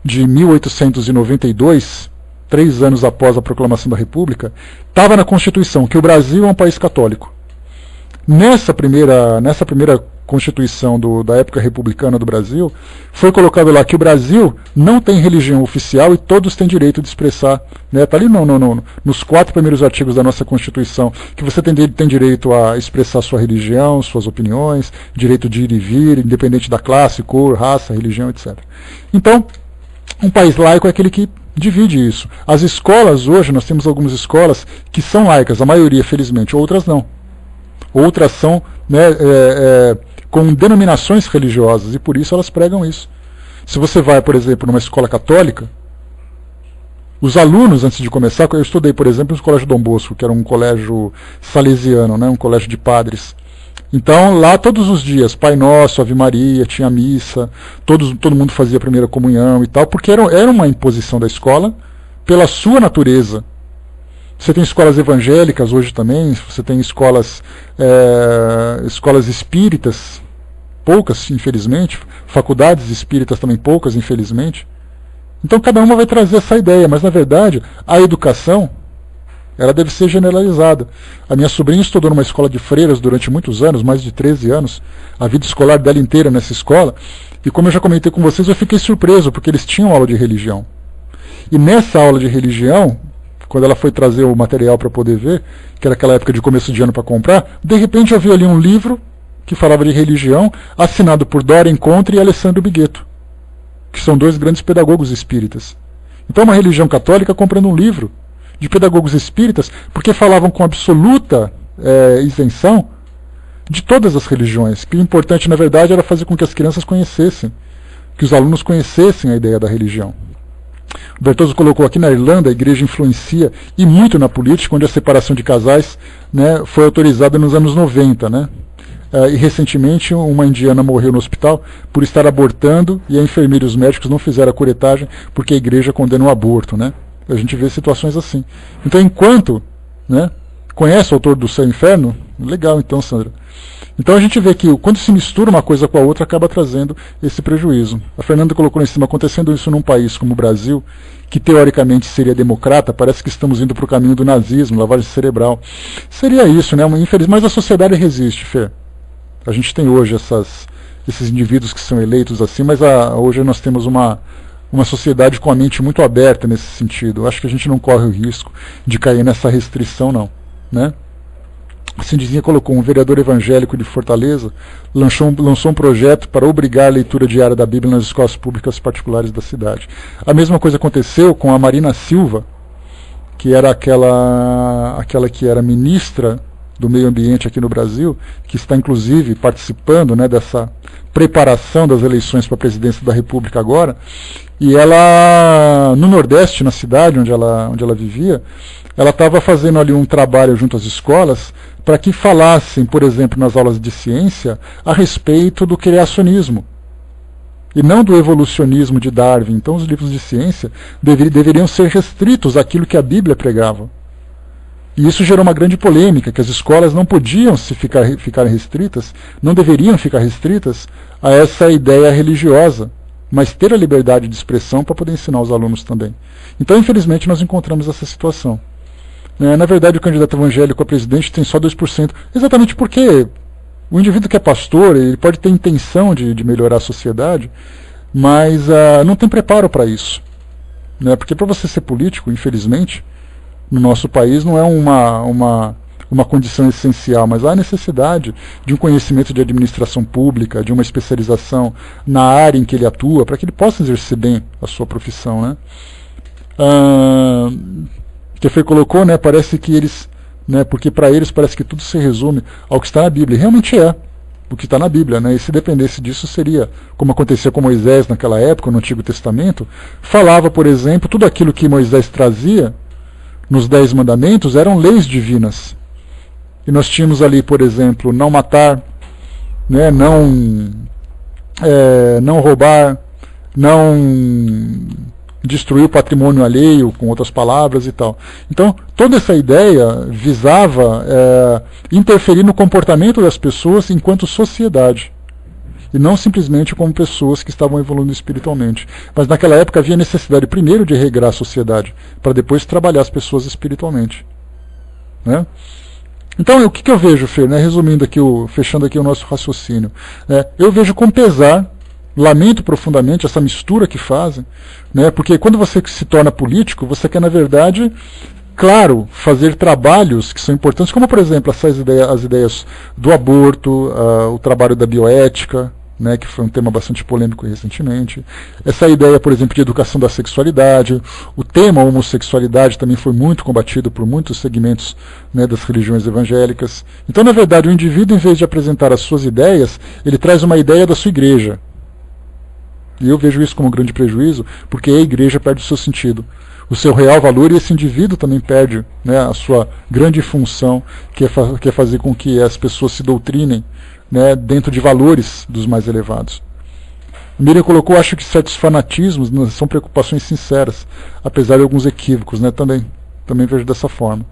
1892, 3 anos após a proclamação da República, estava na Constituição que o Brasil é um país católico. Nessa primeira Constituição da época republicana do Brasil, foi colocado lá que o Brasil não tem religião oficial e todos têm direito de expressar. Está ali nos 4 primeiros artigos da nossa Constituição, que você tem direito a expressar sua religião, suas opiniões, direito de ir e vir, independente da classe, cor, raça, religião, etc. Então, um país laico é aquele que divide isso. As escolas hoje, nós temos algumas escolas que são laicas, a maioria, felizmente, outras não. Outras são com denominações religiosas, e por isso elas pregam isso. Se você vai, por exemplo, numa escola católica, os alunos, antes de começar, eu estudei, por exemplo, no Colégio Dom Bosco, que era um colégio salesiano, um colégio de padres. Então, lá todos os dias, Pai Nosso, Ave Maria, tinha missa, todo mundo fazia a primeira comunhão e tal, porque era uma imposição da escola pela sua natureza. Você tem escolas evangélicas hoje também, você tem escolas espíritas, poucas, infelizmente, faculdades espíritas também poucas, infelizmente. Então cada uma vai trazer essa ideia, mas na verdade a educação ela deve ser generalizada. A minha sobrinha estudou numa escola de freiras durante muitos anos, mais de 13 anos, a vida escolar dela inteira nessa escola, e como eu já comentei com vocês, eu fiquei surpreso, porque eles tinham aula de religião. E nessa aula de religião, quando ela foi trazer o material para poder ver, que era aquela época de começo de ano para comprar, de repente eu vi ali um livro que falava de religião, assinado por Dora Encontre e Alessandro Bigueto, que são 2 grandes pedagogos espíritas. Então uma religião católica comprando um livro de pedagogos espíritas, porque falavam com absoluta isenção de todas as religiões, que o importante na verdade era fazer com que as crianças conhecessem, que os alunos conhecessem a ideia da religião. O Bertozzo colocou aqui na Irlanda, a igreja influencia e muito na política, onde a separação de casais, né, foi autorizada nos anos 90, né? E recentemente uma indiana morreu no hospital por estar abortando e a enfermeira e os médicos não fizeram a curetagem porque a igreja condena o aborto, né? A gente vê situações assim. Então, enquanto, né, conhece o autor do Céu e Inferno? Legal, então, Sandra. Então a gente vê que quando se mistura uma coisa com a outra, acaba trazendo esse prejuízo. A Fernanda colocou em cima, acontecendo isso num país como o Brasil, que teoricamente seria democrata, parece que estamos indo para o caminho do nazismo, lavagem cerebral. Seria isso, né? Mas a sociedade resiste, Fê. A gente tem hoje esses indivíduos que são eleitos assim, mas hoje nós temos uma sociedade com a mente muito aberta nesse sentido. Acho que a gente não corre o risco de cair nessa restrição, não, né? A Cindizinha colocou: um vereador evangélico de Fortaleza lançou um projeto para obrigar a leitura diária da Bíblia nas escolas públicas particulares da cidade. A mesma coisa aconteceu com a Marina Silva, que era aquela que era ministra do meio ambiente aqui no Brasil, que está inclusive participando, né, dessa preparação das eleições para a presidência da República agora. E ela, no Nordeste, na cidade onde ela vivia, ela estava fazendo ali um trabalho junto às escolas para que falassem, por exemplo, nas aulas de ciência, a respeito do criacionismo e não do evolucionismo de Darwin. Então os livros de ciência deveriam ser restritos àquilo que a Bíblia pregava. E isso gerou uma grande polêmica, que as escolas não podiam ficar restritas, não deveriam ficar restritas a essa ideia religiosa, mas ter a liberdade de expressão para poder ensinar os alunos também. Então, infelizmente, nós encontramos essa situação. Na verdade, o candidato evangélico a presidente tem só 2%, exatamente porque o indivíduo que é pastor, ele pode ter intenção de melhorar a sociedade, mas não tem preparo para isso. Porque para você ser político, infelizmente, no nosso país não é uma condição essencial, mas há necessidade de um conhecimento de administração pública, de uma especialização na área em que ele atua, para que ele possa exercer bem a sua profissão, né? Que Fê colocou, né, parece que eles, né, porque para eles parece que tudo se resume ao que está na Bíblia. E realmente é o que está na Bíblia, né? E se dependesse disso, seria como acontecia com Moisés naquela época, no Antigo Testamento. Falava, por exemplo, tudo aquilo que Moisés trazia nos 10 mandamentos eram leis divinas. E nós tínhamos ali, por exemplo, não matar, né, não roubar, não destruir o patrimônio alheio, com outras palavras e tal. Então, toda essa ideia visava interferir no comportamento das pessoas enquanto sociedade, e não simplesmente como pessoas que estavam evoluindo espiritualmente. Mas naquela época havia necessidade primeiro de regrar a sociedade, para depois trabalhar as pessoas espiritualmente, né? Então, o que eu vejo, Fer, né, resumindo aqui, fechando aqui o nosso raciocínio, eu vejo com pesar, lamento profundamente essa mistura que fazem, né, porque quando você se torna político, você quer, na verdade, claro, fazer trabalhos que são importantes, como, por exemplo, as ideias do aborto, o trabalho da bioética, né, que foi um tema bastante polêmico recentemente. Essa ideia, por exemplo, de educação da sexualidade. O tema homossexualidade também foi muito combatido por muitos segmentos, né, das religiões evangélicas. Então, na verdade, o indivíduo, em vez de apresentar as suas ideias, ele traz uma ideia da sua igreja. E eu vejo isso como um grande prejuízo, porque a igreja perde o seu sentido, o seu real valor, e esse indivíduo também perde, né, a sua grande função, que é fazer com que as pessoas se doutrinem, né, dentro de valores dos mais elevados. Miriam colocou: acho que certos fanatismos são preocupações sinceras, apesar de alguns equívocos, né, também vejo dessa forma.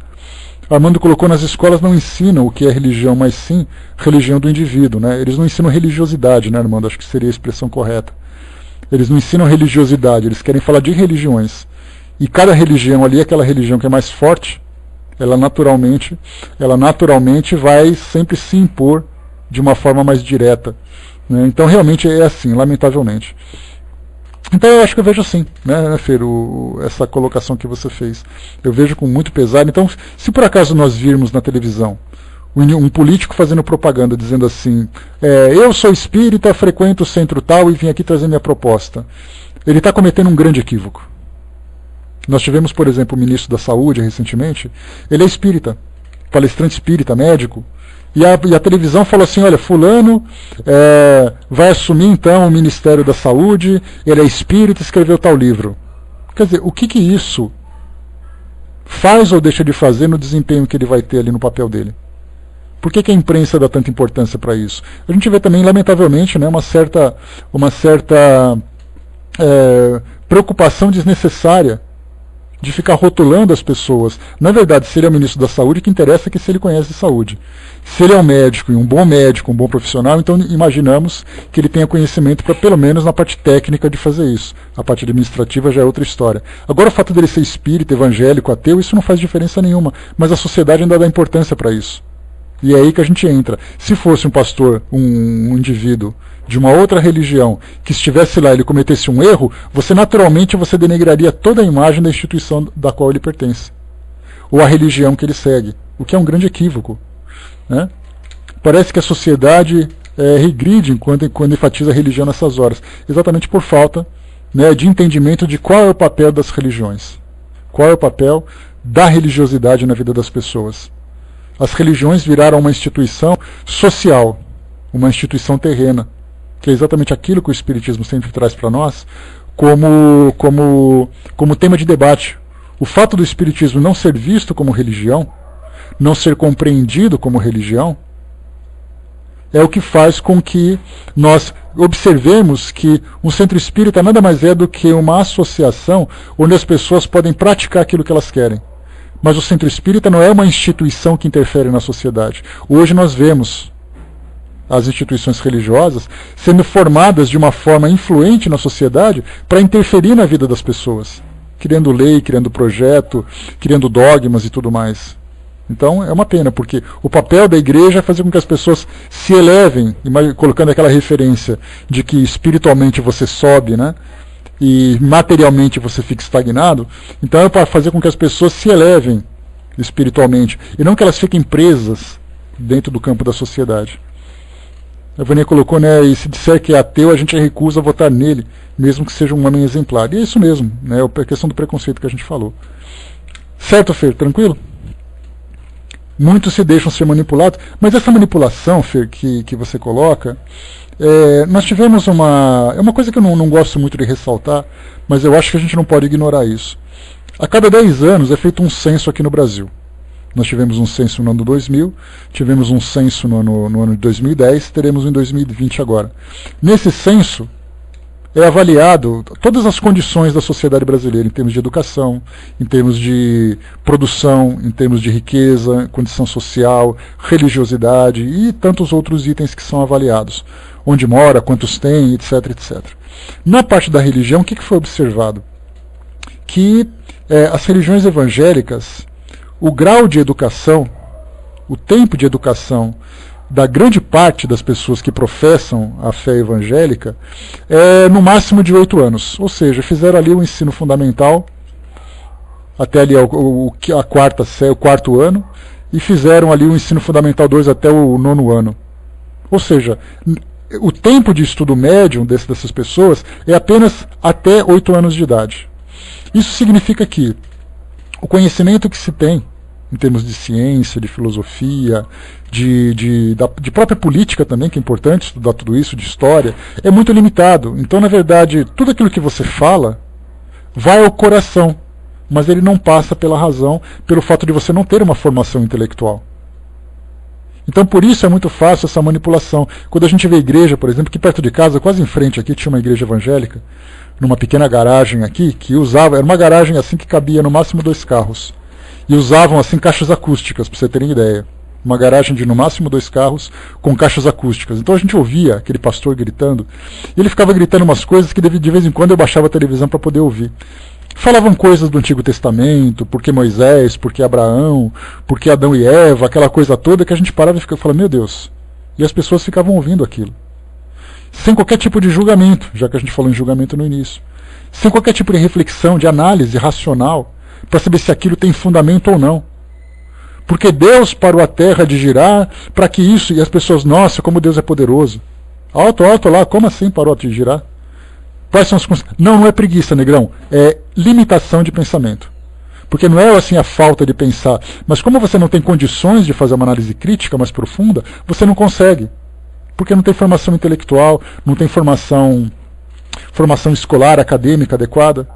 Armando colocou: nas escolas não ensinam o que é religião, mas sim religião do indivíduo, né? Eles não ensinam religiosidade, né, Armando? Acho que seria a expressão correta. Eles não ensinam religiosidade, eles querem falar de religiões. E cada religião ali, aquela religião que é mais forte, ela naturalmente vai sempre se impor de uma forma mais direta, né? Então realmente é assim, lamentavelmente. Então eu acho que eu vejo assim, né, Fer, essa colocação que você fez. Eu vejo com muito pesar. Então, se por acaso nós virmos na televisão um político fazendo propaganda, dizendo assim: eu sou espírita, frequento o centro tal e vim aqui trazer minha proposta, ele está cometendo um grande equívoco. Nós tivemos, por exemplo, o ministro da Saúde recentemente. Ele é espírita, palestrante espírita, médico, e a televisão falou assim: olha, fulano vai assumir então o Ministério da Saúde, ele é espírita, escreveu tal livro. Quer dizer, o que isso faz ou deixa de fazer no desempenho que ele vai ter ali no papel dele? Por que a imprensa dá tanta importância para isso? A gente vê também, lamentavelmente, né, uma certa preocupação desnecessária de ficar rotulando as pessoas. Na verdade, se ele é o ministro da Saúde, o que interessa é que se ele conhece de saúde. Se ele é um médico, e um bom profissional, então imaginamos que ele tenha conhecimento para, pelo menos, na parte técnica de fazer isso. A parte administrativa já é outra história. Agora, o fato dele ser espírita, evangélico, ateu, isso não faz diferença nenhuma. Mas a sociedade ainda dá importância para isso. E é aí que a gente entra. Se fosse um pastor, um indivíduo de uma outra religião, que estivesse lá e ele cometesse um erro, você naturalmente denegraria toda a imagem da instituição da qual ele pertence. Ou a religião que ele segue. O que é um grande equívoco. Né? Parece que a sociedade regride quando enfatiza a religião nessas horas. Exatamente por falta, né, de entendimento de qual é o papel das religiões. Qual é o papel da religiosidade na vida das pessoas. As religiões viraram uma instituição social, uma instituição terrena, que é exatamente aquilo que o Espiritismo sempre traz para nós como tema de debate. O fato do Espiritismo não ser visto como religião, não ser compreendido como religião, é o que faz com que nós observemos que um centro espírita nada mais é do que uma associação onde as pessoas podem praticar aquilo que elas querem. Mas o centro espírita não é uma instituição que interfere na sociedade. Hoje nós vemos as instituições religiosas sendo formadas de uma forma influente na sociedade para interferir na vida das pessoas, criando lei, criando projeto, criando dogmas e tudo mais. Então é uma pena, porque o papel da igreja é fazer com que as pessoas se elevem, colocando aquela referência de que espiritualmente você sobe, né? E materialmente você fica estagnado. Então é para fazer com que as pessoas se elevem espiritualmente, e não que elas fiquem presas dentro do campo da sociedade. A Vânia colocou, né, e se disser que é ateu, a gente recusa votar nele, mesmo que seja um homem exemplar. E é isso mesmo, né, a questão do preconceito que a gente falou. Certo, Fer? Tranquilo? Muitos se deixam ser manipulados, mas essa manipulação, Fer, que você coloca, nós tivemos é uma coisa que eu não gosto muito de ressaltar, mas eu acho que a gente não pode ignorar isso. A cada 10 anos é feito um censo aqui no Brasil. Nós tivemos um censo no ano 2000, tivemos um censo no ano de 2010, teremos um em 2020 agora. Nesse censo é avaliado todas as condições da sociedade brasileira, em termos de educação, em termos de produção, em termos de riqueza, condição social, religiosidade e tantos outros itens que são avaliados. Onde mora, quantos tem, etc, etc. Na parte da religião, o que foi observado? Que as religiões evangélicas, o grau de educação, o tempo de educação da grande parte das pessoas que professam a fé evangélica é no máximo de 8 anos. Ou seja, fizeram ali o ensino fundamental, até ali o quarto ano, e fizeram ali o ensino fundamental 2 até o 9º ano. Ou seja, o tempo de estudo médio dessas pessoas é apenas até 8 anos de idade. Isso significa que o conhecimento que se tem, em termos de ciência, de filosofia, de própria política também, que é importante estudar tudo isso, de história, é muito limitado. Então, na verdade, tudo aquilo que você fala vai ao coração, mas ele não passa pela razão, pelo fato de você não ter uma formação intelectual. Então, por isso é muito fácil essa manipulação. Quando a gente vê a igreja, por exemplo, que perto de casa, quase em frente aqui, tinha uma igreja evangélica, numa pequena garagem aqui, que usava, era uma garagem assim que cabia no máximo 2 carros. E usavam assim caixas acústicas, para você terem ideia. Uma garagem de no máximo 2 carros com caixas acústicas. Então a gente ouvia aquele pastor gritando, e ele ficava gritando umas coisas que de vez em quando eu baixava a televisão para poder ouvir. Falavam coisas do Antigo Testamento, porque Moisés, porque Abraão, porque Adão e Eva, aquela coisa toda que a gente parava e falava, meu Deus. E as pessoas ficavam ouvindo aquilo. Sem qualquer tipo de julgamento, já que a gente falou em julgamento no início. Sem qualquer tipo de reflexão, de análise racional, para saber se aquilo tem fundamento ou não. Porque Deus parou a terra de girar para que isso, e as pessoas, nossa, como Deus é poderoso. Alto lá, como assim parou de girar? Quais são as Não é preguiça, negrão, é limitação de pensamento. Porque não é assim a falta de pensar, mas como você não tem condições de fazer uma análise crítica mais profunda, você não consegue. Porque não tem formação intelectual, não tem formação escolar, acadêmica adequada.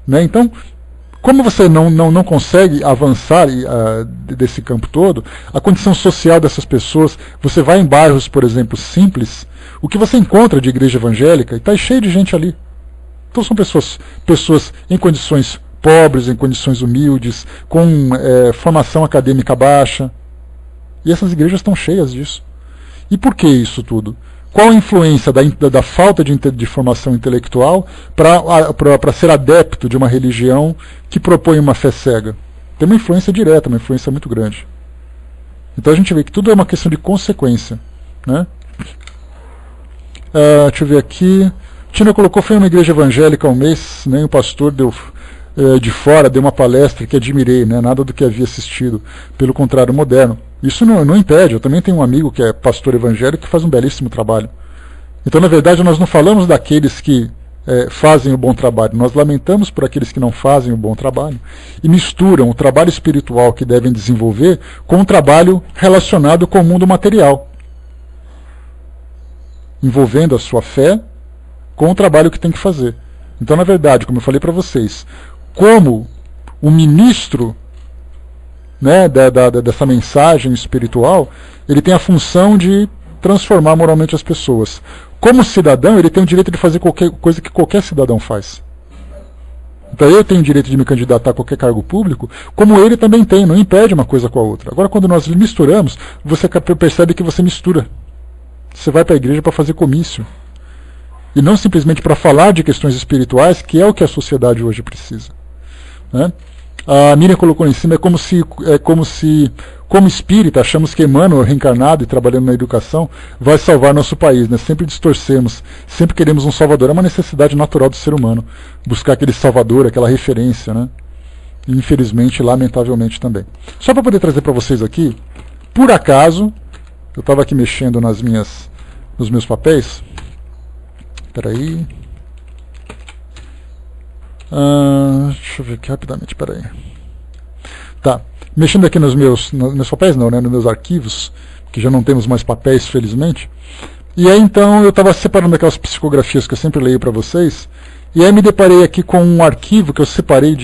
né? Então, como você não consegue avançar desse campo todo, a condição social dessas pessoas, você vai em bairros, por exemplo, simples, o que você encontra de igreja evangélica, e está cheio de gente ali. Então são pessoas em condições pobres, em condições humildes, com formação acadêmica baixa. E essas igrejas estão cheias disso. E por que isso tudo? Qual a influência da falta de formação intelectual para ser adepto de uma religião que propõe uma fé cega? Tem uma influência direta, uma influência muito grande. Então a gente vê que tudo é uma questão de consequência, né? Deixa eu ver aqui. Tina colocou, foi uma igreja evangélica há um mês, nem o pastor de fora deu uma palestra que admirei, né? Nada do que havia assistido, pelo contrário, moderno. Isso não impede, eu também tenho um amigo que é pastor evangélico que faz um belíssimo trabalho. Então, na verdade, nós não falamos daqueles que fazem o bom trabalho, nós lamentamos por aqueles que não fazem o bom trabalho e misturam o trabalho espiritual que devem desenvolver com o trabalho relacionado com o mundo material, envolvendo a sua fé com o trabalho que tem que fazer. Então, na verdade, como eu falei para vocês, como o ministro, né, dessa mensagem espiritual, ele tem a função de transformar moralmente as pessoas. Como cidadão, ele tem o direito de fazer qualquer coisa que qualquer cidadão faz. Então eu tenho o direito de me candidatar a qualquer cargo público, como ele também tem, não impede uma coisa com a outra. Agora, quando nós misturamos, você percebe que você mistura. Você vai para a igreja para fazer comício. E não simplesmente para falar de questões espirituais, que é o que a sociedade hoje precisa, né? A Miriam colocou em cima, é como se, como espírita, achamos que Emmanuel, reencarnado e trabalhando na educação, vai salvar nosso país, né? Sempre distorcemos, sempre queremos um salvador. É uma necessidade natural do ser humano, buscar aquele salvador, aquela referência, né? E, infelizmente, lamentavelmente também. Só para poder trazer para vocês aqui, por acaso, eu estava aqui mexendo nos meus papéis. Espera aí. Deixa eu ver aqui rapidamente, espera aí. Tá, mexendo aqui nos meus papéis não, né, nos meus arquivos, que já não temos mais papéis, felizmente. E aí então eu estava separando aquelas psicografias que eu sempre leio para vocês, e aí me deparei aqui com um arquivo que eu separei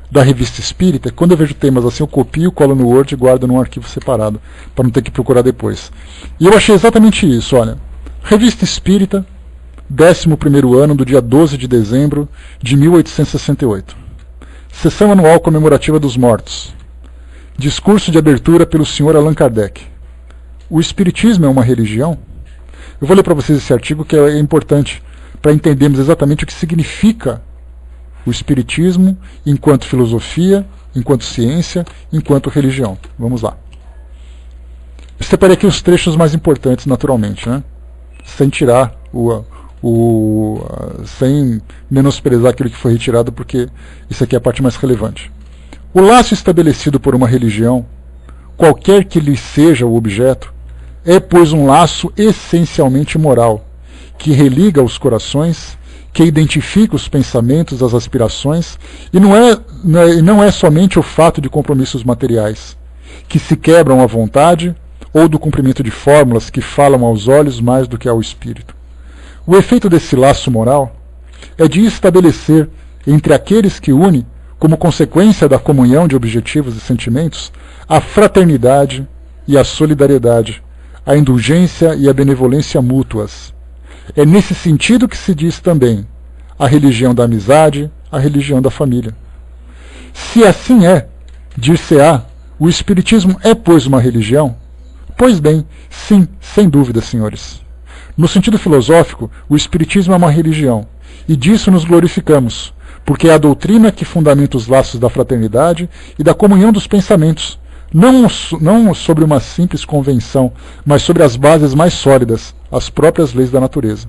da Revista Espírita. Quando eu vejo temas assim, eu copio, colo no Word e guardo num arquivo separado, para não ter que procurar depois. E eu achei exatamente isso, olha. Revista Espírita, 11º ano, do dia 12 de dezembro de 1868. Sessão anual comemorativa dos mortos. Discurso de abertura pelo Sr. Allan Kardec. O Espiritismo é uma religião? Eu vou ler para vocês esse artigo, que é importante para entendermos exatamente o que significa o Espiritismo enquanto filosofia, enquanto ciência, enquanto religião. Vamos lá. Eu separei aqui os trechos mais importantes, naturalmente, né? Sem tirar sem menosprezar aquilo que foi retirado, porque isso aqui é a parte mais relevante. O laço estabelecido por uma religião, qualquer que lhe seja o objeto, é, pois, um laço essencialmente moral, que religa os corações, que identifica os pensamentos, as aspirações, e não é somente o fato de compromissos materiais, que se quebram à vontade, ou do cumprimento de fórmulas que falam aos olhos mais do que ao espírito. O efeito desse laço moral é de estabelecer entre aqueles que une, como consequência da comunhão de objetivos e sentimentos, a fraternidade e a solidariedade, a indulgência e a benevolência mútuas. É nesse sentido que se diz também a religião da amizade, a religião da família. Se assim é, dir-se-á, o Espiritismo é, pois, uma religião? Pois bem, sim, sem dúvida, senhores. No sentido filosófico, o Espiritismo é uma religião, e disso nos glorificamos, porque é a doutrina que fundamenta os laços da fraternidade e da comunhão dos pensamentos, não sobre uma simples convenção, mas sobre as bases mais sólidas, as próprias leis da natureza.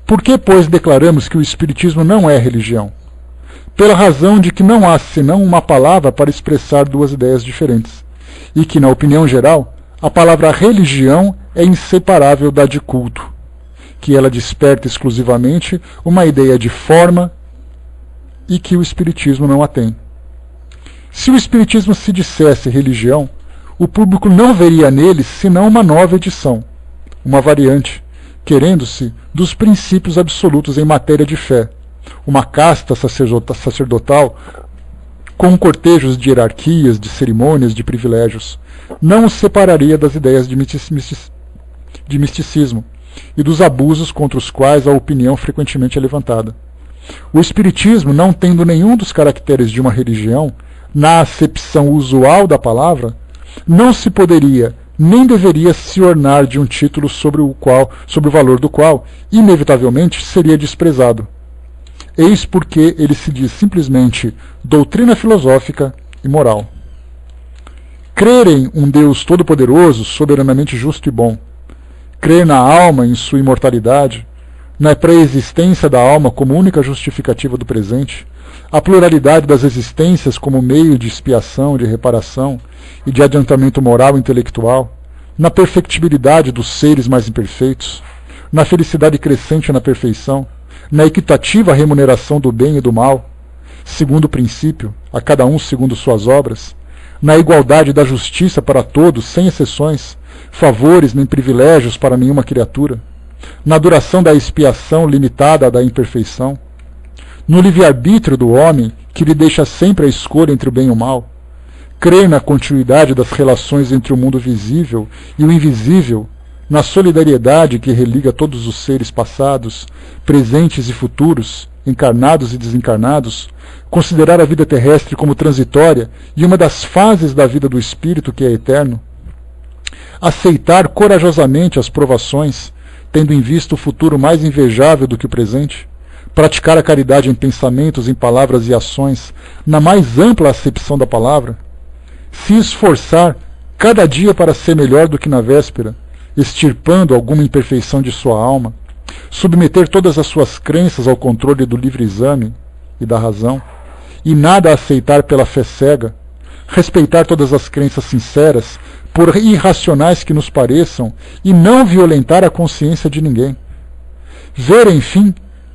Por que, pois, declaramos que o Espiritismo não é religião? Pela razão de que não há senão uma palavra para expressar duas ideias diferentes, e que, na opinião geral, a palavra religião é inseparável da de culto, que ela desperta exclusivamente uma ideia de forma e que o Espiritismo não a tem. Se o Espiritismo se dissesse religião, o público não veria nele senão uma nova edição, uma variante, querendo-se, dos princípios absolutos em matéria de fé, uma casta sacerdotal com cortejos de hierarquias, de cerimônias, de privilégios, não os separaria das ideias de misticismo e dos abusos contra os quais a opinião frequentemente é levantada. O Espiritismo, não tendo nenhum dos caracteres de uma religião, na acepção usual da palavra, não se poderia nem deveria se ornar de um título sobre o valor do qual, inevitavelmente, seria desprezado. Eis porque ele se diz simplesmente doutrina filosófica e moral. Crer em um Deus todo-poderoso, soberanamente justo e bom, crer na alma em sua imortalidade, na pré-existência da alma como única justificativa do presente, a pluralidade das existências como meio de expiação, de reparação e de adiantamento moral e intelectual, na perfectibilidade dos seres mais imperfeitos, na felicidade crescente na perfeição, na equitativa remuneração do bem e do mal, segundo o princípio, a cada um segundo suas obras, na igualdade da justiça para todos, sem exceções, favores nem privilégios para nenhuma criatura, na duração da expiação limitada da imperfeição, no livre-arbítrio do homem, que lhe deixa sempre a escolha entre o bem e o mal, crer na continuidade das relações entre o mundo visível e o invisível, na solidariedade que religa todos os seres passados, presentes e futuros, encarnados e desencarnados, considerar a vida terrestre como transitória e uma das fases da vida do espírito que é eterno, aceitar corajosamente as provações, tendo em vista o futuro mais invejável do que o presente, praticar a caridade em pensamentos, em palavras e ações, na mais ampla acepção da palavra, se esforçar cada dia para ser melhor do que na véspera, extirpando alguma imperfeição de sua alma, submeter todas as suas crenças ao controle do livre exame e da razão, e nada aceitar pela fé cega, respeitar todas as crenças sinceras, por irracionais que nos pareçam, e não violentar a consciência de ninguém. Ver, enfim,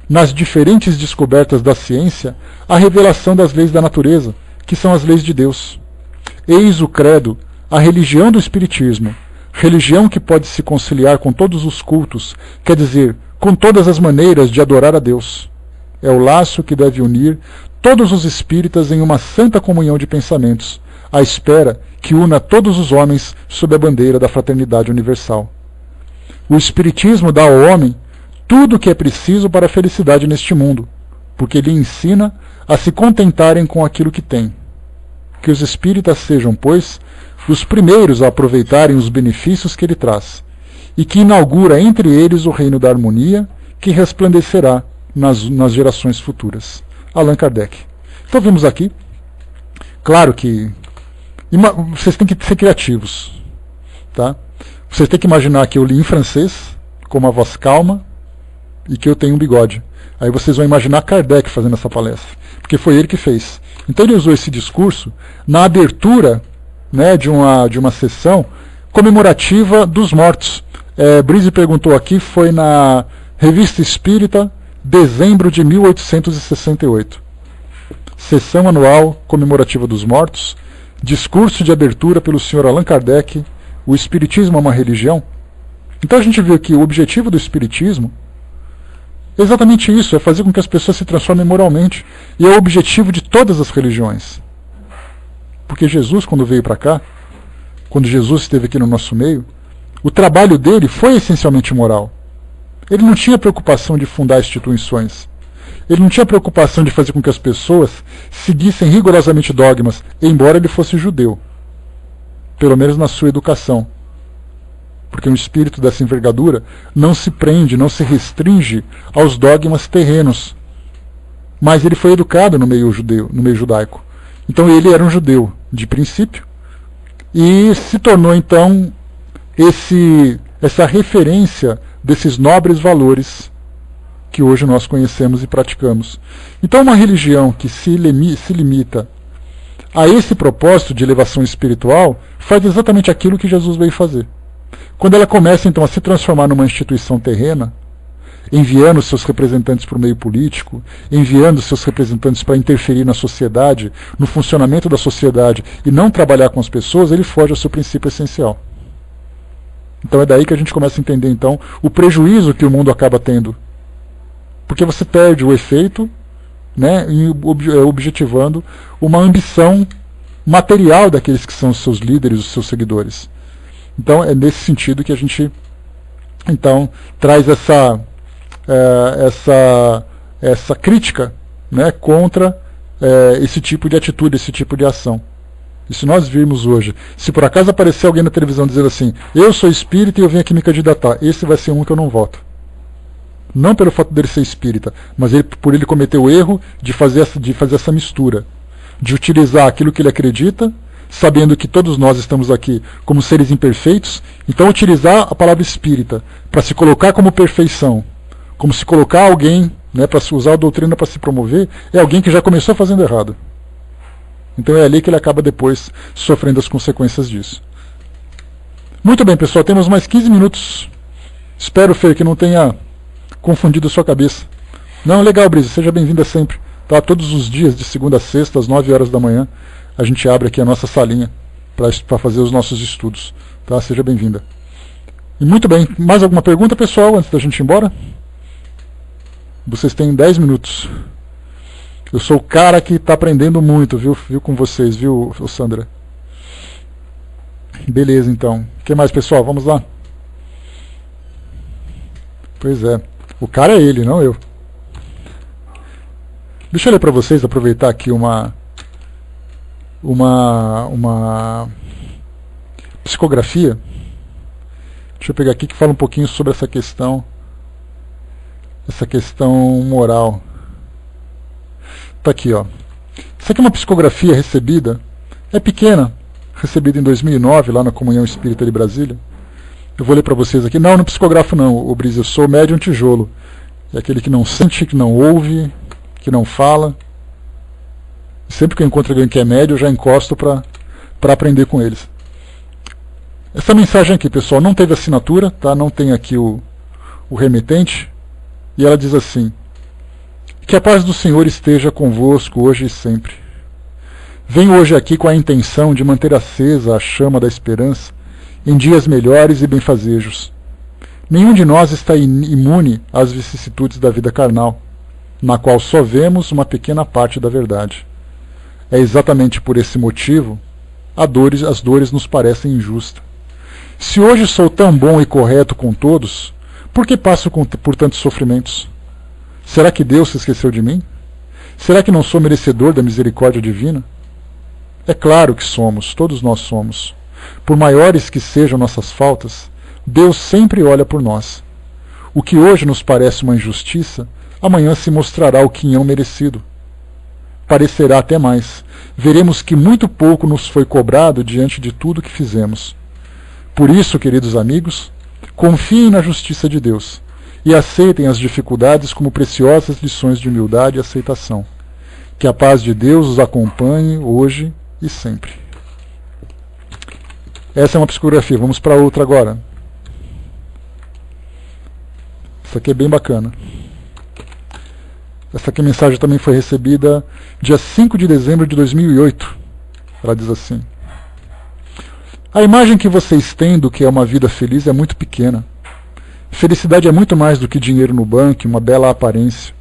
nas diferentes descobertas da ciência, a revelação das leis da natureza, que são as leis de Deus. Eis o credo, a religião do Espiritismo, religião que pode se conciliar com todos os cultos, quer dizer, com todas as maneiras de adorar a Deus. É o laço que deve unir todos os espíritas em uma santa comunhão de pensamentos, à espera que una todos os homens sob a bandeira da fraternidade universal. O Espiritismo dá ao homem tudo o que é preciso para a felicidade neste mundo, porque lhe ensina a se contentarem com aquilo que têm. Que os espíritas sejam, pois, os primeiros a aproveitarem os benefícios que ele traz, e que inaugura entre eles o reino da harmonia que resplandecerá nas gerações futuras. Allan Kardec. Então vimos aqui, claro que vocês têm que ser criativos, tá? Vocês têm que imaginar que eu li em francês, com uma voz calma, e que eu tenho um bigode. Aí vocês vão imaginar Kardec fazendo essa palestra, porque foi ele que fez. Então ele usou esse discurso na abertura, né, de uma sessão comemorativa dos mortos. Brise perguntou aqui, foi na Revista Espírita, dezembro de 1868. Sessão anual comemorativa dos mortos, discurso de abertura pelo Sr. Allan Kardec, o Espiritismo é uma religião. Então a gente viu que o objetivo do Espiritismo é exatamente isso, é fazer com que as pessoas se transformem moralmente. E é o objetivo de todas as religiões. Porque Jesus, quando veio para cá, quando Jesus esteve aqui no nosso meio, o trabalho dele foi essencialmente moral. Ele não tinha preocupação de fundar instituições. Ele não tinha preocupação de fazer com que as pessoas seguissem rigorosamente dogmas, embora ele fosse judeu. Pelo menos na sua educação. Porque um espírito dessa envergadura não se prende, não se restringe aos dogmas terrenos. Mas ele foi educado no meio judeu, no meio judaico. Então ele era um judeu de princípio e se tornou então essa referência desses nobres valores que hoje nós conhecemos e praticamos. Então uma religião que se limita a esse propósito de elevação espiritual faz exatamente aquilo que Jesus veio fazer. Quando ela começa então a se transformar numa instituição terrena, enviando seus representantes para o meio político, enviando seus representantes para interferir na sociedade, no funcionamento da sociedade, e não trabalhar com as pessoas, ele foge ao seu princípio essencial. Então é daí que a gente começa a entender então o prejuízo que o mundo acaba tendo porque você perde o efeito, né, objetivando uma ambição material daqueles que são os seus líderes, os seus seguidores. Então é nesse sentido que a gente então traz essa crítica, né, contra esse tipo de atitude, esse tipo de ação. E se nós virmos hoje, se por acaso aparecer alguém na televisão dizendo assim, eu sou espírita e eu vim aqui me candidatar, esse vai ser um que eu não voto. Não pelo fato dele ser espírita, mas por ele cometer o erro de fazer essa mistura, de utilizar aquilo que ele acredita, sabendo que todos nós estamos aqui como seres imperfeitos, então utilizar a palavra espírita para se colocar como perfeição, como se colocar alguém, né, para usar a doutrina para se promover, é alguém que já começou fazendo errado. Então é ali que ele acaba depois sofrendo as consequências disso. Muito bem, pessoal, temos mais 15 minutos. Espero, Fer, que não tenha confundido a sua cabeça. Não, legal, Brisa, seja bem-vinda sempre. Tá? Todos os dias, de segunda a sexta, às 9 horas da manhã, a gente abre aqui a nossa salinha para fazer os nossos estudos. Tá? Seja bem-vinda. E muito bem, mais alguma pergunta, pessoal, antes da gente ir embora? Vocês têm 10 minutos. Eu sou o cara que está aprendendo muito, viu com vocês, viu, Sandra? Beleza, então. O que mais, pessoal? Vamos lá. Pois é. O cara é ele, não eu. Deixa eu ler para vocês, aproveitar aqui uma psicografia. Deixa eu pegar aqui que fala um pouquinho sobre essa questão moral. Está aqui, ó. Isso aqui é uma psicografia recebida, é pequena, recebida em 2009, lá na Comunhão Espírita de Brasília. Eu vou ler para vocês aqui. Não psicografo não, o Brisa, eu sou médium tijolo. É aquele que não sente, que não ouve, que não fala. Sempre que eu encontro alguém que é médium, eu já encosto para aprender com eles. Essa mensagem aqui, pessoal, não teve assinatura, tá? Não tem aqui o remetente. E ela diz assim: que a paz do Senhor esteja convosco hoje e sempre. Venho hoje aqui com a intenção de manter acesa a chama da esperança em dias melhores e benfazejos. Nenhum de nós está imune às vicissitudes da vida carnal, na qual só vemos uma pequena parte da verdade. É exatamente por esse motivo as dores nos parecem injustas. Se hoje sou tão bom e correto com todos, por que passo por tantos sofrimentos? Será que Deus se esqueceu de mim? Será que não sou merecedor da misericórdia divina? É claro que somos, todos nós somos. Por maiores que sejam nossas faltas, Deus sempre olha por nós. O que hoje nos parece uma injustiça, amanhã se mostrará o quinhão merecido. Parecerá até mais. Veremos que muito pouco nos foi cobrado diante de tudo que fizemos. Por isso, queridos amigos, confiem na justiça de Deus e aceitem as dificuldades como preciosas lições de humildade e aceitação. Que a paz de Deus os acompanhe hoje e sempre. Essa é uma psicografia. Vamos para outra agora. Essa aqui é bem bacana. Essa aqui a mensagem também foi recebida dia 5 de dezembro de 2008. Ela diz assim: a imagem que vocês têm do que é uma vida feliz é muito pequena. Felicidade é muito mais do que dinheiro no banco, uma bela aparência.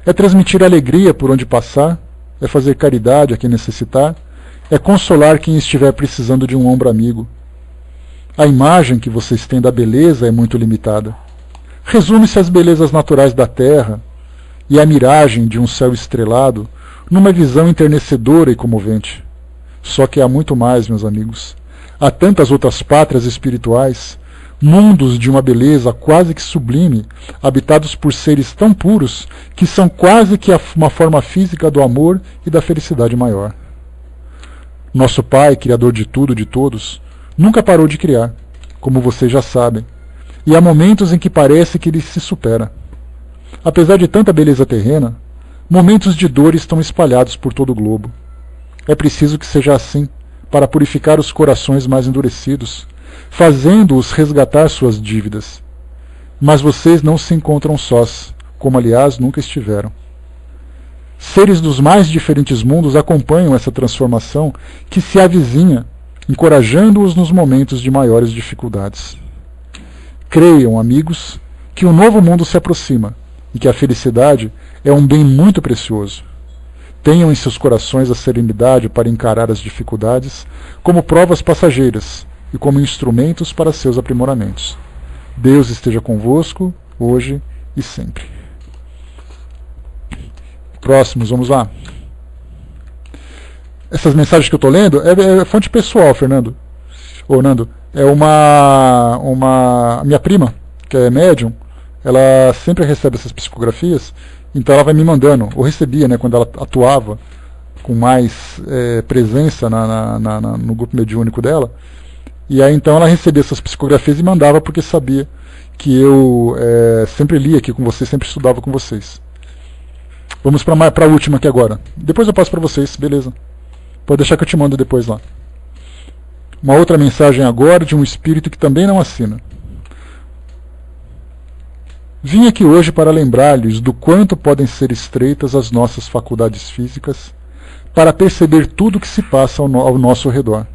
É transmitir alegria por onde passar, é fazer caridade a quem necessitar, é consolar quem estiver precisando de um ombro amigo. A imagem que vocês têm da beleza é muito limitada. Resume-se às belezas naturais da terra e à miragem de um céu estrelado numa visão enternecedora e comovente. Só que há muito mais, meus amigos. Há tantas outras pátrias espirituais, mundos de uma beleza quase que sublime, habitados por seres tão puros que são quase que uma forma física do amor e da felicidade maior. Nosso Pai, Criador de tudo e de todos, nunca parou de criar, como vocês já sabem, e há momentos em que parece que ele se supera. Apesar de tanta beleza terrena, momentos de dor estão espalhados por todo o globo. É preciso que seja assim, para purificar os corações mais endurecidos, fazendo-os resgatar suas dívidas. Mas vocês não se encontram sós, como aliás nunca estiveram. Seres dos mais diferentes mundos acompanham essa transformação que se avizinha, encorajando-os nos momentos de maiores dificuldades. Creiam, amigos, que um novo mundo se aproxima, e que a felicidade é um bem muito precioso. Tenham em seus corações a serenidade para encarar as dificuldades como provas passageiras e como instrumentos para seus aprimoramentos. Deus esteja convosco, hoje e sempre. Próximos, vamos lá. Essas mensagens que eu estou lendo é fonte pessoal, Fernando. Ô, Nando, é uma minha prima, que é médium, ela sempre recebe essas psicografias, então ela vai me mandando, ou recebia, né, quando ela atuava com mais presença no grupo mediúnico dela, e aí então ela recebia essas psicografias e mandava porque sabia que eu sempre lia aqui com vocês, sempre estudava com vocês. Vamos para a última aqui agora. Depois eu passo para vocês, beleza? Pode deixar que eu te mando depois lá. Uma outra mensagem agora de um espírito que também não assina. Vim aqui hoje para lembrar-lhes do quanto podem ser estreitas as nossas faculdades físicas para perceber tudo o que se passa ao nosso redor.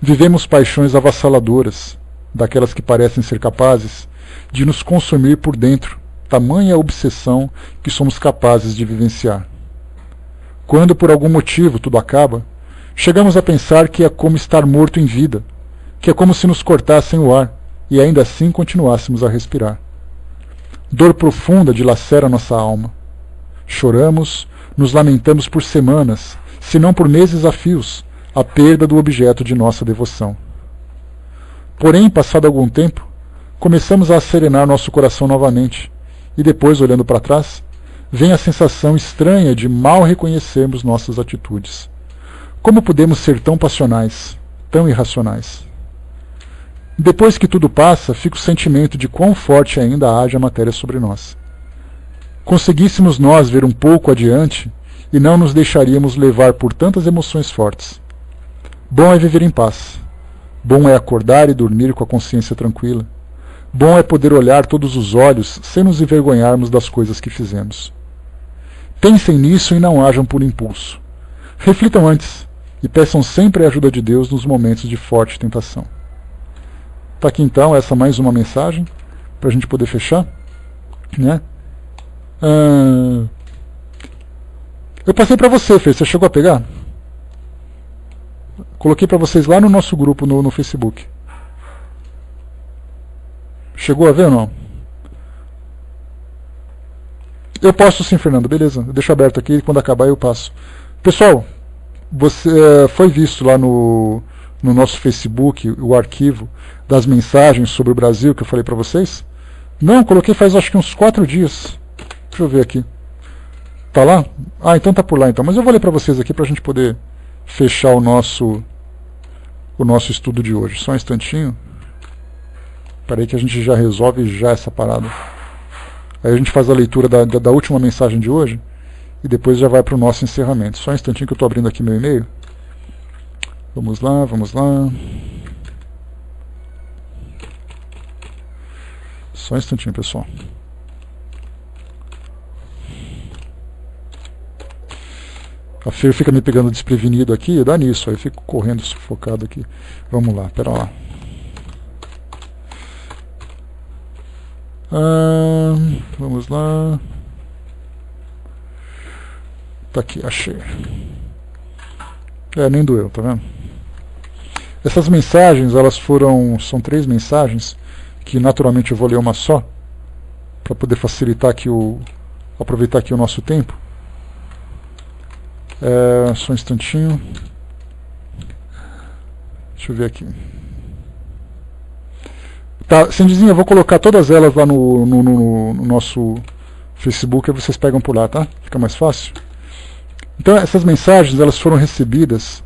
Vivemos paixões avassaladoras, daquelas que parecem ser capazes de nos consumir por dentro, tamanha obsessão que somos capazes de vivenciar. Quando por algum motivo tudo acaba, chegamos a pensar que é como estar morto em vida, que é como se nos cortassem o ar e ainda assim continuássemos a respirar. Dor profunda dilacera nossa alma. Choramos, nos lamentamos por semanas, se não por meses a fios, a perda do objeto de nossa devoção. Porém, passado algum tempo, começamos a serenar nosso coração novamente, e depois, olhando para trás, vem a sensação estranha de mal reconhecermos nossas atitudes. Como podemos ser tão passionais, tão irracionais? Depois que tudo passa, fica o sentimento de quão forte ainda haja matéria sobre nós. Conseguíssemos nós ver um pouco adiante e não nos deixaríamos levar por tantas emoções fortes. Bom é viver em paz. Bom é acordar e dormir com a consciência tranquila. Bom é poder olhar todos os olhos sem nos envergonharmos das coisas que fizemos. Pensem nisso e não hajam por impulso. Reflitam antes e peçam sempre a ajuda de Deus nos momentos de forte tentação. Está aqui então essa mais uma mensagem para a gente poder fechar, né? Eu passei para você, Fê, você chegou a pegar? Coloquei para vocês lá no nosso grupo no Facebook. Chegou a ver ou não? Eu posso sim, Fernando, beleza. Eu deixo aberto aqui e quando acabar eu passo. Pessoal, você foi visto lá no nosso Facebook o arquivo das mensagens sobre o Brasil que eu falei para vocês? Não, coloquei faz acho que uns 4 dias. Deixa eu ver aqui. Tá lá? Ah, então tá por lá então. Mas eu vou ler para vocês aqui para a gente poder fechar o nosso estudo de hoje. Só um instantinho. Peraí que a gente já resolve já essa parada. Aí a gente faz a leitura da última mensagem de hoje e depois já vai para o nosso encerramento. Só um instantinho que eu estou abrindo aqui meu e-mail. Vamos lá, vamos lá. Só um instantinho, pessoal. A Fer fica me pegando desprevenido aqui, dá nisso, aí eu fico correndo sufocado aqui. Vamos lá, pera lá. Vamos lá. Tá aqui, achei. Nem doeu, tá vendo? Essas mensagens, são 3 mensagens, que naturalmente eu vou ler uma só, para poder facilitar aqui aproveitar aqui o nosso tempo. Só um instantinho. Deixa eu ver aqui. Tá, Cindizinha, eu vou colocar todas elas lá no nosso Facebook, aí vocês pegam por lá, tá? Fica mais fácil. Então essas mensagens, elas foram recebidas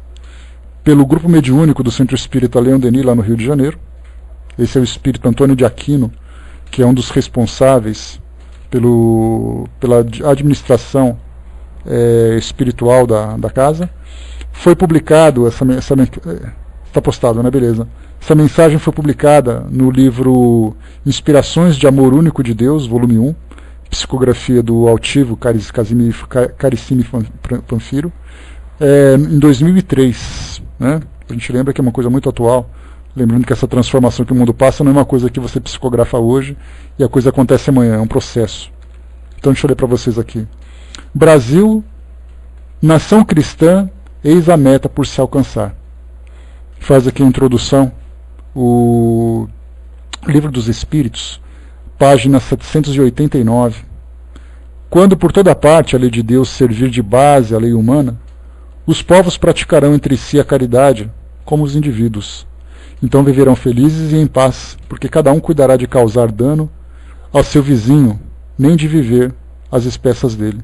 pelo grupo mediúnico do Centro Espírita Leon Denis, lá no Rio de Janeiro. Esse é o espírito Antônio de Aquino, que é um dos responsáveis pela administração espiritual da casa. Foi publicado, está postado, né? Beleza. Essa mensagem foi publicada no livro Inspirações de Amor Único de Deus, volume 1, psicografia do altivo Carissimi Panfiro, em 2003. Né? A gente lembra que é uma coisa muito atual, lembrando que essa transformação que o mundo passa não é uma coisa que você psicografa hoje e a coisa acontece amanhã, é um processo. Então deixa eu ler para vocês aqui. Brasil, nação cristã, eis a meta por se alcançar. Faz aqui a introdução, o Livro dos Espíritos, página 789. Quando por toda parte a lei de Deus servir de base à lei humana, os povos praticarão entre si a caridade, como os indivíduos. Então viverão felizes e em paz, porque cada um cuidará de causar dano ao seu vizinho, nem de viver as espécies dele.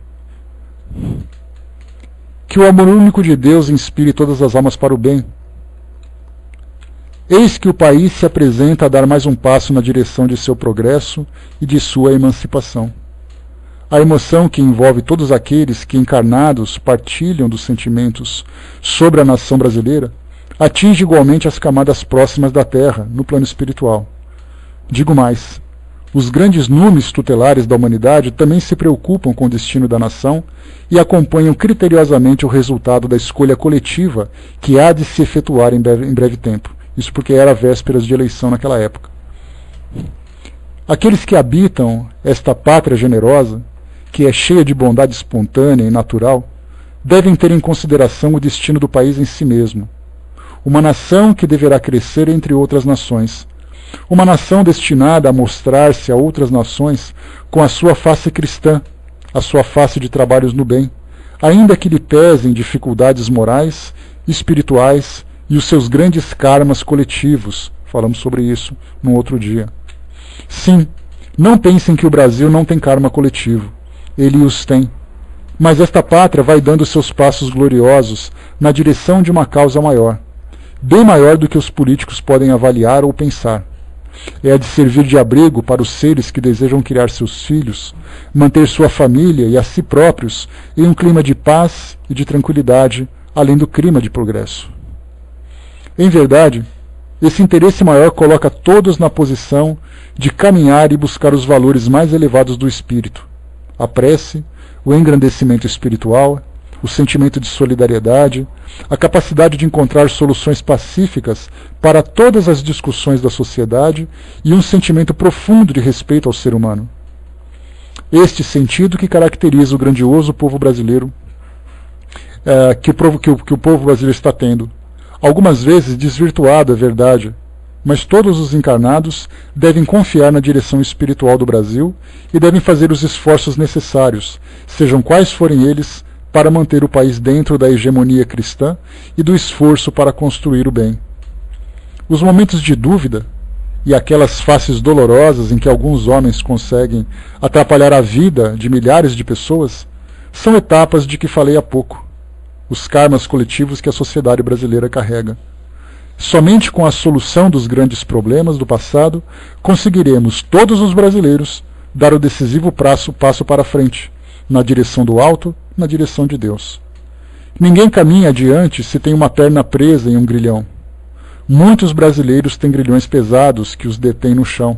Que o amor único de Deus inspire todas as almas para o bem. Eis que o país se apresenta a dar mais um passo na direção de seu progresso e de sua emancipação. A emoção que envolve todos aqueles que, encarnados, partilham dos sentimentos sobre a nação brasileira, atinge igualmente as camadas próximas da Terra, no plano espiritual. Digo mais, os grandes números tutelares da humanidade também se preocupam com o destino da nação e acompanham criteriosamente o resultado da escolha coletiva que há de se efetuar em breve tempo. Isso porque era vésperas de eleição naquela época. Aqueles que habitam esta pátria generosa, que é cheia de bondade espontânea e natural, devem ter em consideração o destino do país em si mesmo. Uma nação que deverá crescer entre outras nações. Uma nação destinada a mostrar-se a outras nações com a sua face cristã, a sua face de trabalhos no bem, ainda que lhe pesem dificuldades morais, espirituais e os seus grandes karmas coletivos. Falamos sobre isso num outro dia. Sim, não pensem que o Brasil não tem karma coletivo. Ele os tem. Mas esta pátria vai dando seus passos gloriosos na direção de uma causa maior, bem maior do que os políticos podem avaliar ou pensar. É a de servir de abrigo para os seres que desejam criar seus filhos, manter sua família e a si próprios em um clima de paz e de tranquilidade, além do clima de progresso. Em verdade, esse interesse maior coloca todos na posição de caminhar e buscar os valores mais elevados do espírito: a prece, o engrandecimento espiritual, o sentimento de solidariedade, a capacidade de encontrar soluções pacíficas para todas as discussões da sociedade e um sentimento profundo de respeito ao ser humano. Este sentido que caracteriza o grandioso povo brasileiro, que o povo brasileiro está tendo. Algumas vezes desvirtuado, é verdade, mas todos os encarnados devem confiar na direção espiritual do Brasil e devem fazer os esforços necessários, sejam quais forem eles, para manter o país dentro da hegemonia cristã e do esforço para construir o bem. Os momentos de dúvida e aquelas faces dolorosas em que alguns homens conseguem atrapalhar a vida de milhares de pessoas são etapas de que falei há pouco, os karmas coletivos que a sociedade brasileira carrega. Somente com a solução dos grandes problemas do passado conseguiremos, todos os brasileiros, dar o decisivo passo para frente, na direção do alto, na direção de Deus. Ninguém caminha adiante se tem uma perna presa em um grilhão. Muitos brasileiros têm grilhões pesados que os detêm no chão.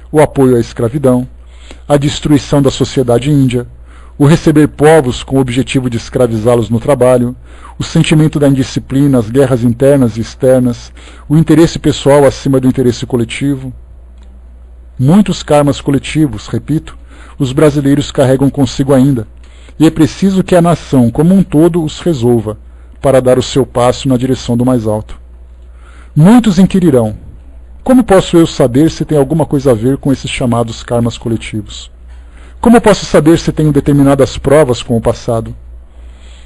O apoio à escravidão, a destruição da sociedade índia, o receber povos com o objetivo de escravizá-los no trabalho, o sentimento da indisciplina, as guerras internas e externas, o interesse pessoal acima do interesse coletivo. Muitos karmas coletivos, repito, os brasileiros carregam consigo ainda, e é preciso que a nação como um todo os resolva, para dar o seu passo na direção do mais alto. Muitos inquirirão: como posso eu saber se tem alguma coisa a ver com esses chamados karmas coletivos? Como posso saber se tenho determinadas provas com o passado?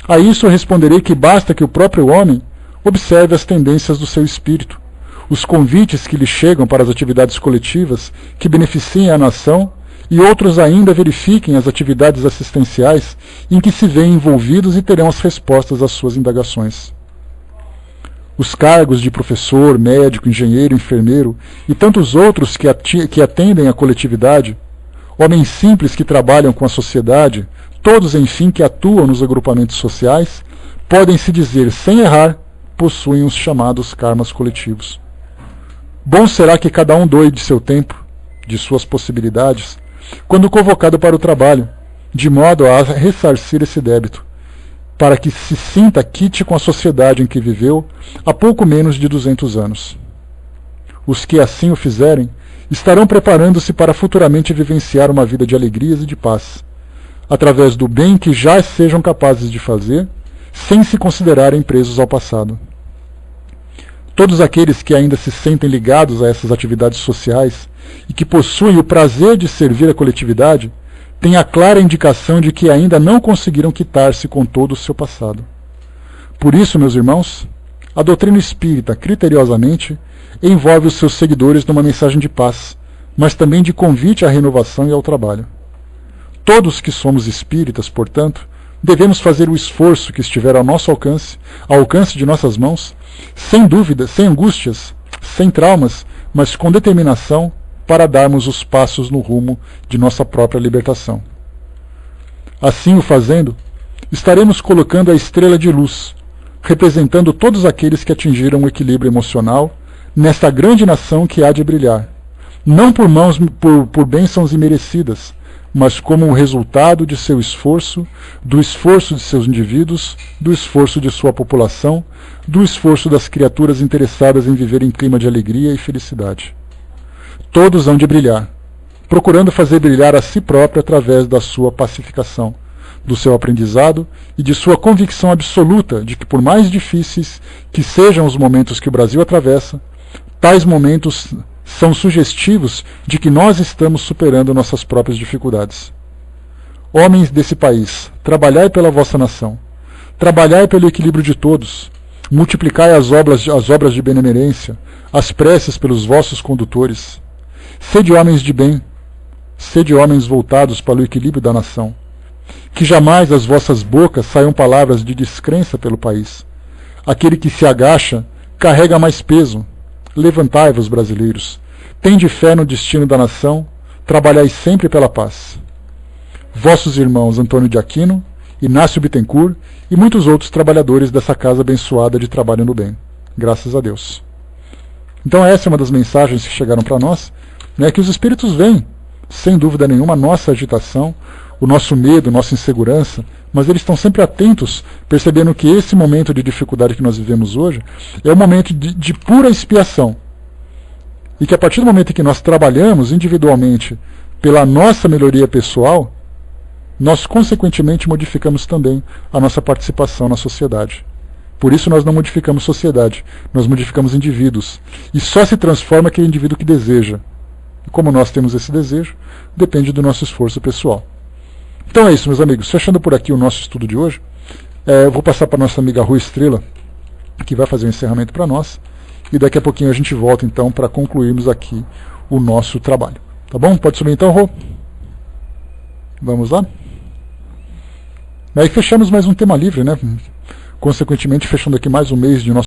A isso eu responderei que basta que o próprio homem observe as tendências do seu espírito, os convites que lhe chegam para as atividades coletivas que beneficiem a nação, e outros ainda verifiquem as atividades assistenciais em que se veem envolvidos e terão as respostas às suas indagações. Os cargos de professor, médico, engenheiro, enfermeiro e tantos outros que atendem à coletividade, homens simples que trabalham com a sociedade, todos, enfim, que atuam nos agrupamentos sociais, podem se dizer, sem errar, possuem os chamados karmas coletivos. Bom será que cada um doe de seu tempo, de suas possibilidades, quando convocado para o trabalho, de modo a ressarcir esse débito, para que se sinta quite com a sociedade em que viveu há pouco menos de 200 anos. Os que assim o fizerem estarão preparando-se para futuramente vivenciar uma vida de alegrias e de paz, através do bem que já sejam capazes de fazer, sem se considerarem presos ao passado. Todos aqueles que ainda se sentem ligados a essas atividades sociais e que possuem o prazer de servir a coletividade, têm a clara indicação de que ainda não conseguiram quitar-se com todo o seu passado. Por isso, meus irmãos, a doutrina espírita, criteriosamente, envolve os seus seguidores numa mensagem de paz, mas também de convite à renovação e ao trabalho. Todos que somos espíritas, portanto, devemos fazer o esforço que estiver ao nosso alcance, ao alcance de nossas mãos, sem dúvida, sem angústias, sem traumas, mas com determinação para darmos os passos no rumo de nossa própria libertação. Assim o fazendo, estaremos colocando a estrela de luz, representando todos aqueles que atingiram o equilíbrio emocional nesta grande nação que há de brilhar, não por bênçãos imerecidas, mas como um resultado de seu esforço, do esforço de seus indivíduos, do esforço de sua população, do esforço das criaturas interessadas em viver em clima de alegria e felicidade. Todos hão de brilhar, procurando fazer brilhar a si próprio através da sua pacificação, do seu aprendizado e de sua convicção absoluta de que, por mais difíceis que sejam os momentos que o Brasil atravessa, tais momentos são sugestivos de que nós estamos superando nossas próprias dificuldades. Homens desse país, trabalhai pela vossa nação, trabalhai pelo equilíbrio de todos, multiplicai as obras de benemerência, as preces pelos vossos condutores. Sede homens de bem, sede homens voltados para o equilíbrio da nação. Que jamais das vossas bocas saiam palavras de descrença pelo país. Aquele que se agacha carrega mais peso. Levantai-vos, brasileiros. Tende fé no destino da nação. Trabalhai sempre pela paz. Vossos irmãos Antônio de Aquino, Inácio Bittencourt e muitos outros trabalhadores dessa casa abençoada de trabalho no bem. Graças a Deus. Então essa é uma das mensagens que chegaram para nós, né, que os espíritos veem, sem dúvida nenhuma, a nossa agitação, o nosso medo, nossa insegurança, mas eles estão sempre atentos, percebendo que esse momento de dificuldade que nós vivemos hoje é um momento de pura expiação. E que a partir do momento em que nós trabalhamos individualmente pela nossa melhoria pessoal, nós consequentemente modificamos também a nossa participação na sociedade. Por isso nós não modificamos sociedade, nós modificamos indivíduos. E só se transforma aquele indivíduo que deseja. E como nós temos esse desejo, depende do nosso esforço pessoal. Então é isso, meus amigos. Fechando por aqui o nosso estudo de hoje, eu vou passar para a nossa amiga Rua Estrela, que vai fazer o encerramento para nós. E daqui a pouquinho a gente volta então para concluirmos aqui o nosso trabalho. Tá bom? Pode subir então, Rô? Vamos lá? Aí fechamos mais um tema livre, né? Consequentemente, fechando aqui mais um mês de nosso